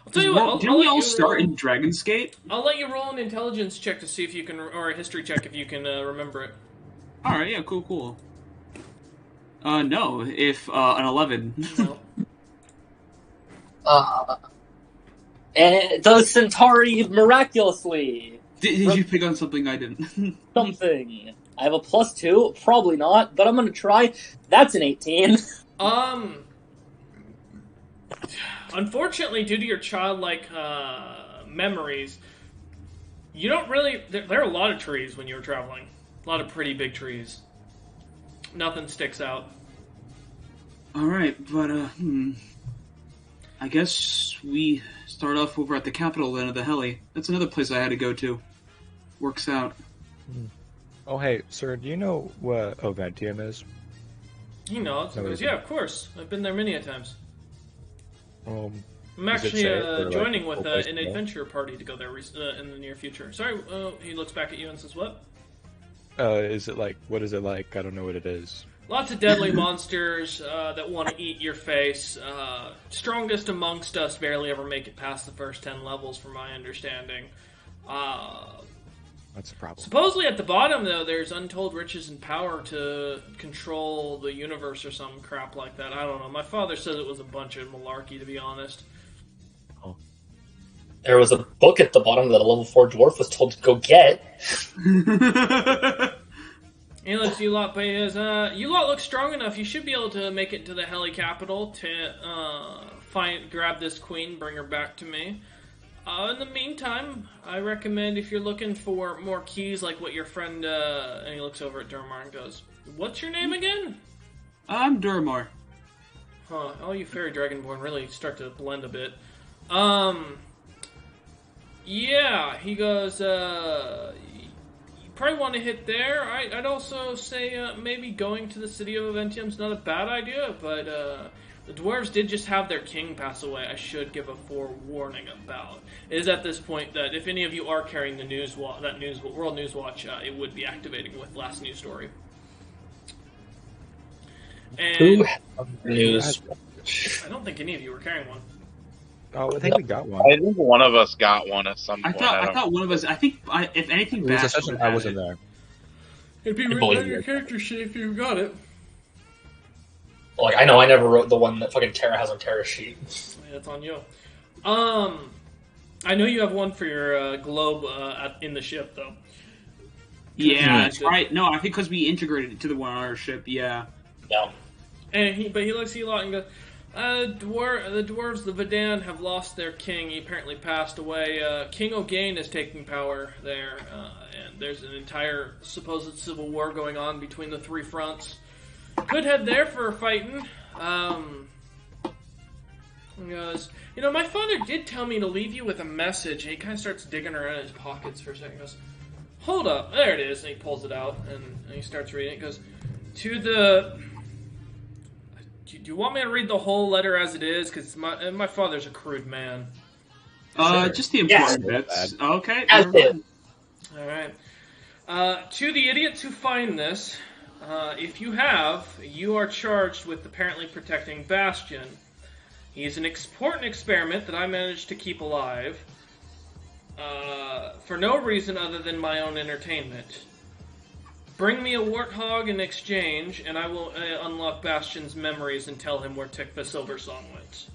I'll tell you what, didn't we all start in Dragon's Gate? I'll let you roll an intelligence check to see if you can... Or a history check if you can remember it. Alright, yeah, cool. No, if an 11. No. And does Centauri miraculously? Did you pick on something I didn't? Something. I have a +2. Probably not, but I'm gonna try. That's an 18. Unfortunately, due to your childlike memories, you don't really... There are a lot of trees when you were traveling. A lot of pretty big trees. Nothing sticks out. Alright, but, I guess we start off over at the capital then of the Helly. That's another place I had to go to. Works out. Oh, hey, sir, do you know what Oventium is? He knows. He goes, yeah, of course. I've been there many a times. I'm actually joining with an adventure party to go there in the near future. Sorry, he looks back at you and says, what? Is it like, what is it like? I don't know what it is. Lots of deadly monsters that want to eat your face. Strongest amongst us barely ever make it past the first 10 levels, from my understanding. That's a problem. Supposedly at the bottom, though, there's untold riches and power to control the universe or some crap like that. I don't know. My father says it was a bunch of malarkey, to be honest. Oh. There was a book at the bottom that a level 4 dwarf was told to go get. He looks at you lot, but he goes, you lot look strong enough. You should be able to make it to the Helly capital to grab this queen, bring her back to me. In the meantime, I recommend if you're looking for more keys like what your friend, and he looks over at Durmar and goes, what's your name again? I'm Durmar. Huh, all you fairy dragonborn really start to blend a bit. Yeah, he goes, you probably want to hit there. I'd also say maybe going to the city of Aventium's not a bad idea, but the dwarves did just have their king pass away. I should give a forewarning about. It is at this point that if any of you are carrying the World News Watch, it would be activating with last news story. And News. I don't think any of you were carrying one. Oh, I think we got one. I think one of us got one at some point. I thought one of us. I think if anything, It was a session I wasn't there. It'd be written on your character sheet if you got it. Like, I know I never wrote the one that fucking Tara has on Tara's sheet. Yeah, that's on you. I know you have one for your globe in the ship, though. Yeah, that's right. No, I think because we integrated it to the one on our ship. Yeah. No. And he looks at you a lot and goes, The dwarves, the Vadan, have lost their king. He apparently passed away. King Ogain is taking power there, and there's an entire supposed civil war going on between the three fronts. Could head there for fighting. He goes, my father did tell me to leave you with a message. And he kind of starts digging around in his pockets for a second. He goes, hold up, there it is. And he pulls it out, and he starts reading it. He goes, to the... Do you want me to read the whole letter as it is? Because my father's a crude man. Just the important bits. Okay. As is. All right. To the idiots who find this, if you are charged with apparently protecting Bastion. He is an important experiment that I managed to keep alive for no reason other than my own entertainment. Bring me a warthog in exchange, and I will unlock Bastion's memories and tell him where Tikva Silversong went.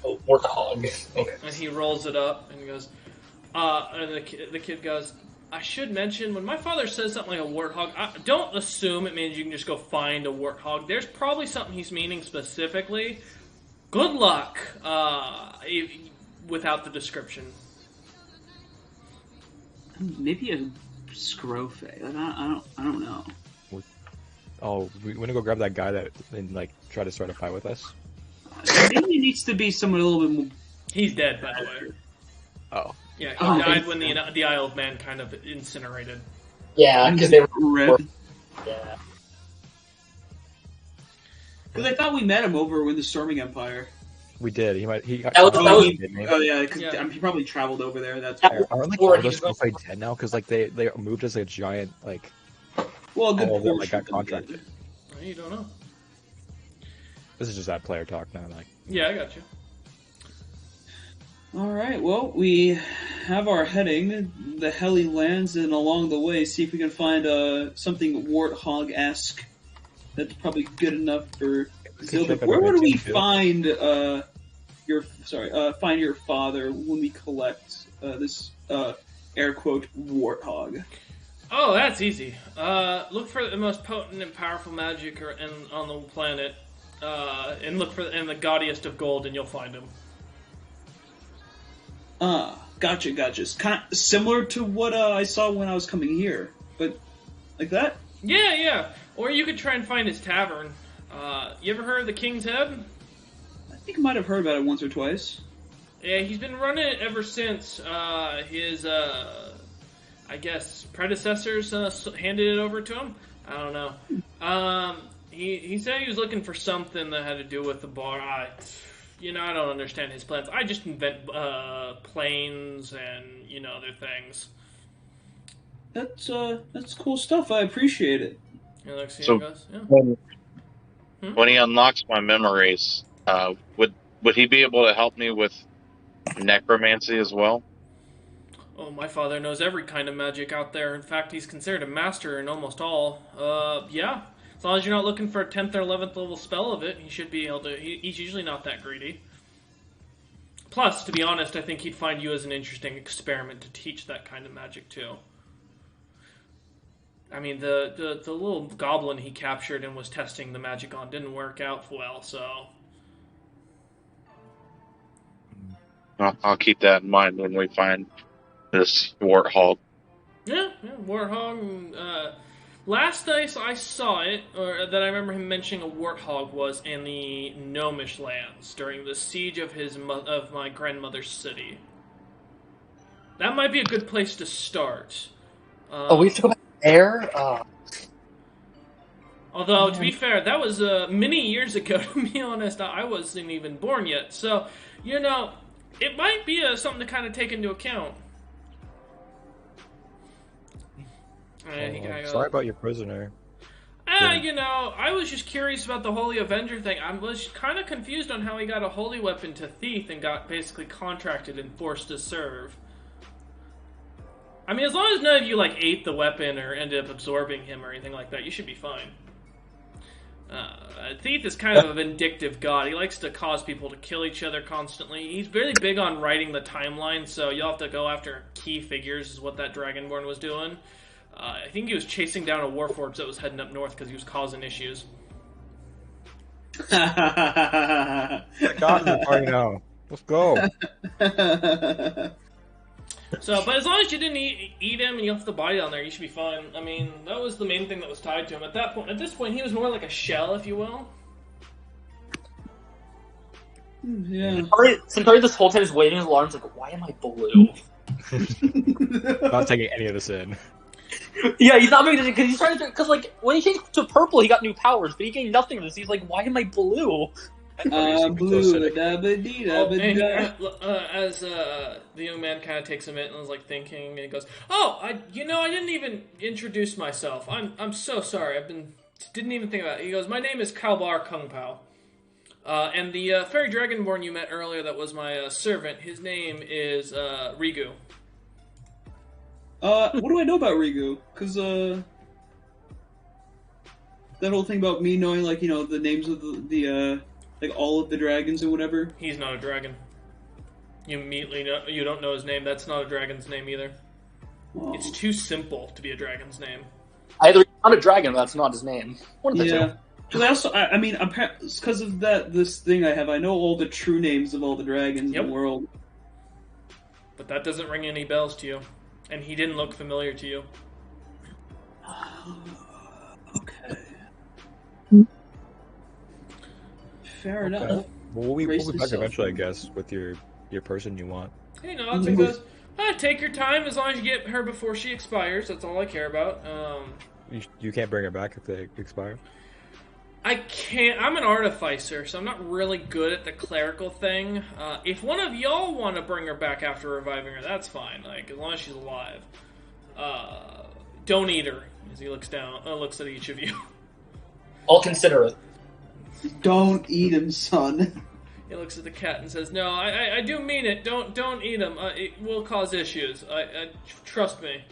Oh, warthog. Okay. And he rolls it up, and he goes, and the kid goes, I should mention, when my father says something like a warthog, don't assume it means you can just go find a warthog. There's probably something he's meaning specifically. Good luck, without the description. Maybe a Scrofe. I don't know. Oh, we want to go grab that guy that and try to start a fight with us. Maybe it needs to be someone a little bit more. He's dead, by the way. Oh. Yeah, he died when the Isle of Man kind of incinerated. Yeah, because they were... Yeah. Because I thought we met him over in the Storming Empire. We did. He got. That was because he probably traveled over there. That's Aren't all those Scrofe dead now? Because they moved as a giant Well, good all of them portion got contracted. You don't know. This is just that player talk now. Yeah, I got you. All right. Well, we have our heading, the Helly lands, and along the way, see if we can find something warthog-esque. That's probably good enough for Zilda. Where would we find find your father when we collect this air quote warthog? Oh, that's easy. Look for the most potent and powerful magic on the planet, and look for the gaudiest of gold, and you'll find him. Gotcha. It's kind of similar to what I saw when I was coming here, but like that? Yeah. Or you could try and find his tavern. You ever heard of the King's Head? I think I might have heard about it once or twice. Yeah, he's been running it ever since his, I guess, predecessors handed it over to him. I don't know. He said he was looking for something that had to do with the bar. I don't understand his plans. I just invent planes and, other things. That's cool stuff. I appreciate it. When he unlocks my memories, would he be able to help me with necromancy as well? Oh, my father knows every kind of magic out there. In fact, he's considered a master in almost all. Yeah. As long as you're not looking for a 10th or 11th level spell of it, he should be able to... He's usually not that greedy. Plus, to be honest, I think he'd find you as an interesting experiment to teach that kind of magic, too. I mean, the little goblin he captured and was testing the magic on didn't work out well, so... I'll keep that in mind when we find this warthog. Yeah, warthog. Last I saw it, or that I remember him mentioning a warthog, was in the Gnomish lands during the siege of my grandmother's city. That might be a good place to start. We have to go back there? Although, to be fair, that was many years ago, to be honest. I wasn't even born yet. So, it might be something to kind of take into account. Sorry about your prisoner. I was just curious about the Holy Avenger thing. I was kind of confused on how he got a holy weapon to Thief and got basically contracted and forced to serve. I mean, as long as none of you, ate the weapon or ended up absorbing him or anything like that, you should be fine. Thief is kind of a vindictive god. He likes to cause people to kill each other constantly. He's very big on writing the timeline, so you'll have to go after key figures, is what that Dragonborn was doing. I think he was chasing down a Warforged that was heading up north because he was causing issues. God in the party now. Let's go. So, but as long as you didn't eat him and you left the body down there, you should be fine. I mean, that was the main thing that was tied to him. At this point, he was more like a shell, if you will. Yeah. Centauri this whole time is waving his alarms like, why am I blue? Not taking any of this in. Yeah, he's not making it because he's trying to. Because like when he changed to purple, he got new powers, but he gained nothing from this. He's like, why am I blue? Blue, da-ba-dee-da-ba-da. As the young man kind of takes a minute and is like thinking, and he goes, "Oh, I didn't even introduce myself. I'm so sorry. Didn't even think about it." He goes, "My name is Kalbar Kung Pao, and the fairy dragonborn you met earlier that was my servant. His name is Rigu." What do I know about Rigu? Because, that whole thing about me knowing, like, you know, the names of the like, all of the dragons or whatever. He's not a dragon. You immediately know, you don't know his name. That's not a dragon's name either. Oh. It's too simple to be a dragon's name. Either he's not a dragon, but that's not his name. One of the two. Yeah. Because I mean, because of this thing I have, I know all the true names of all the dragons in the world. But that doesn't ring any bells to you. And he didn't look familiar to you. Okay. Fair enough. Well, we'll be back Racist eventually, I self. guess, with your person you want. He nods and goes, take your time as long as you get her before she expires. That's all I care about. You can't bring her back if they expire? I can't. I'm an artificer, so I'm not really good at the clerical thing. If one of y'all want to bring her back after reviving her, that's fine. Like, as long as she's alive. Don't eat her. As he looks at each of you. I'll consider it. Don't eat him, son. He looks at the cat and says, "No, I do mean it. Don't eat him. It will cause issues. Trust me."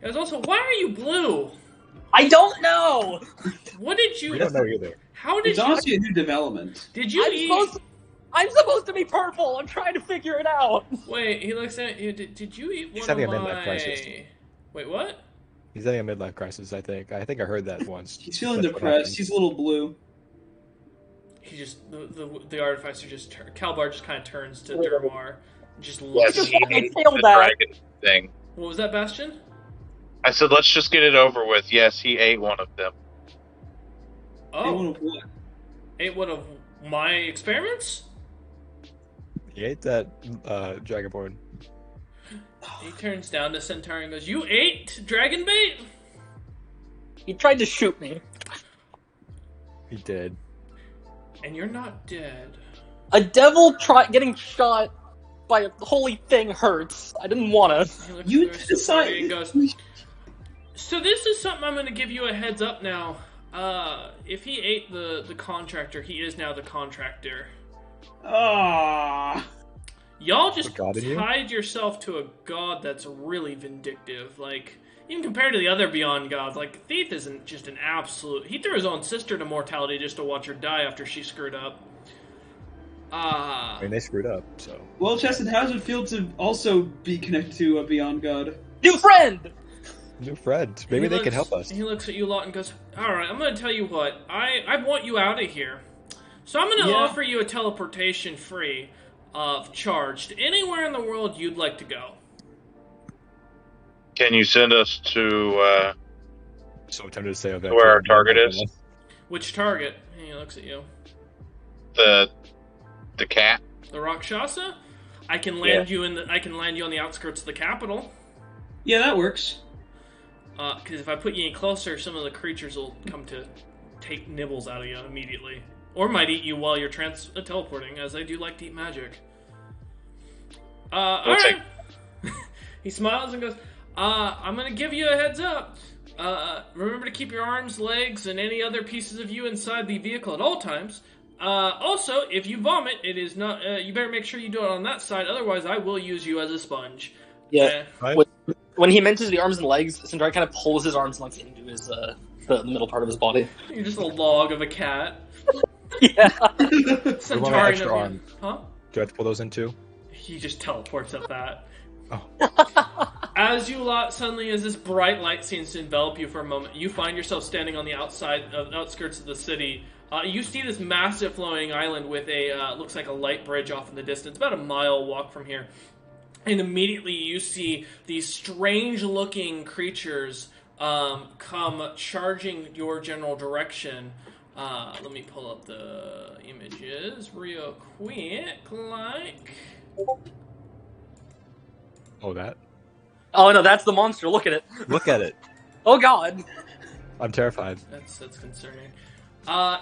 He goes, "Also, why are you blue? I don't know. What did you? We don't know either. How did It's you? honestly a new development. Did you eat? I'm supposed to be purple. I'm trying to figure it out. Wait." He looks at you. Did you eat He's one having of a my? midlife crisis. Wait, what? He's having a midlife crisis, I think. I think I heard that once. He's feeling That's what depressed. happened. He's a little blue. He just the artificer Kalbar just kind of turns to Durmar, and just looks. Yes, at he him. ate failed the that. dragon thing. What was that, Bastion? I said, let's just get it over with. Yes, he ate one of them. Oh, One of what? ate one of my experiments? He ate that Dragonborn. He turns down to Centaur and goes, "You ate dragon bait?" He tried to shoot me. He did. And you're not dead. A devil getting shot by a holy thing hurts. I didn't wanna. He looks You at the rest of the party and decide. goes, "So this is something I'm going to give you a heads up now. If he ate the contractor, he is now the contractor. Ah. Y'all just The god in you? tied yourself to a god that's really vindictive. Like, even compared to the other Beyond gods, like, Thief isn't just an absolute... He threw his own sister to mortality just to watch her die after she screwed up. I mean, they screwed up, so. Well, Cheston, how does it feel to also be connected to a Beyond God? New friend. New friends. Maybe He they looks- can help us. He looks at you a lot and goes, "Alright, I'm going to tell you what. I want you out of here. So I'm going to Yeah. offer you a teleportation free of charge to anywhere in the world you'd like to go." Can you send us to, So I'm tempted to say where our target is? Which target? He looks at you. the cat? The Rakshasa? I can land you on the outskirts of the capital. Yeah, that works. Because if I put you any closer, some of the creatures will come to take nibbles out of you immediately. Or might eat you while you're teleporting, as they do like to eat magic. Alright. He smiles and goes, I'm going to give you a heads up. Remember to keep your arms, legs, and any other pieces of you inside the vehicle at all times. Also, if you vomit, it is not. You better make sure you do it on that side, otherwise I will use you as a sponge. Yeah. Right? When he mentions the arms and legs, Centauri kind of pulls his arms like into his the middle part of his body. You're just a log of a cat. Yeah. Centauri extra arm. Huh? Do I have to pull those in too? He just teleports at that. Oh. As you lot, suddenly, as this bright light seems to envelop you for a moment, you find yourself standing on the outskirts of the city, You see this massive floating island with a looks like a light bridge off in the distance, about a mile walk from here. And immediately you see these strange-looking creatures come charging your general direction. Let me pull up the images real quick, like... Oh, that? Oh no, that's the monster. Look at it. Look at it. Oh god. I'm terrified. That's concerning.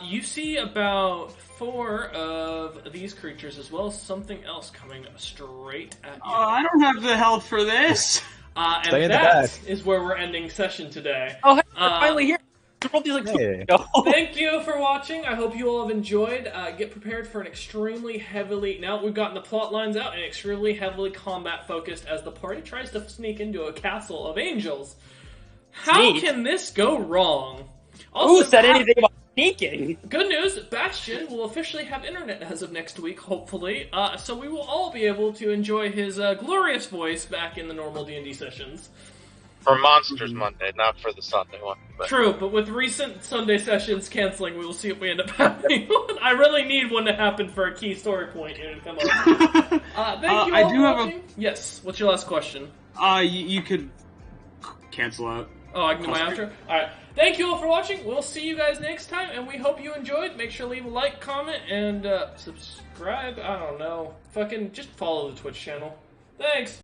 You see about 4 of these creatures, as well as something else coming straight at you. I don't have the health for this. And Stay in the that back. is where we're ending session today. Oh, hey, we're finally here. We rolled these like 2 Hey. weeks ago. Thank you for watching. I hope you all have enjoyed. Get prepared for an extremely heavily... Now that we've gotten the plot lines out, and extremely heavily combat-focused as the party tries to sneak into a castle of angels. How Sneak? can this go wrong? Who said anything about sneaking? Good news, Bastion will officially have internet as of next week, hopefully. So we will all be able to enjoy his glorious voice back in the normal D&D sessions. For Monsters Monday, not for the Sunday one. But. True, but with recent Sunday sessions canceling, we will see if we end up having one. I really need one to happen for a key story point here to come up. Thank you all for watching. Yes, what's your last question? You could cancel out. Oh, I can do my outro? Alright. Thank you all for watching. We'll see you guys next time, and we hope you enjoyed. Make sure to leave a like, comment, and subscribe. I don't know. Fucking just follow the Twitch channel. Thanks.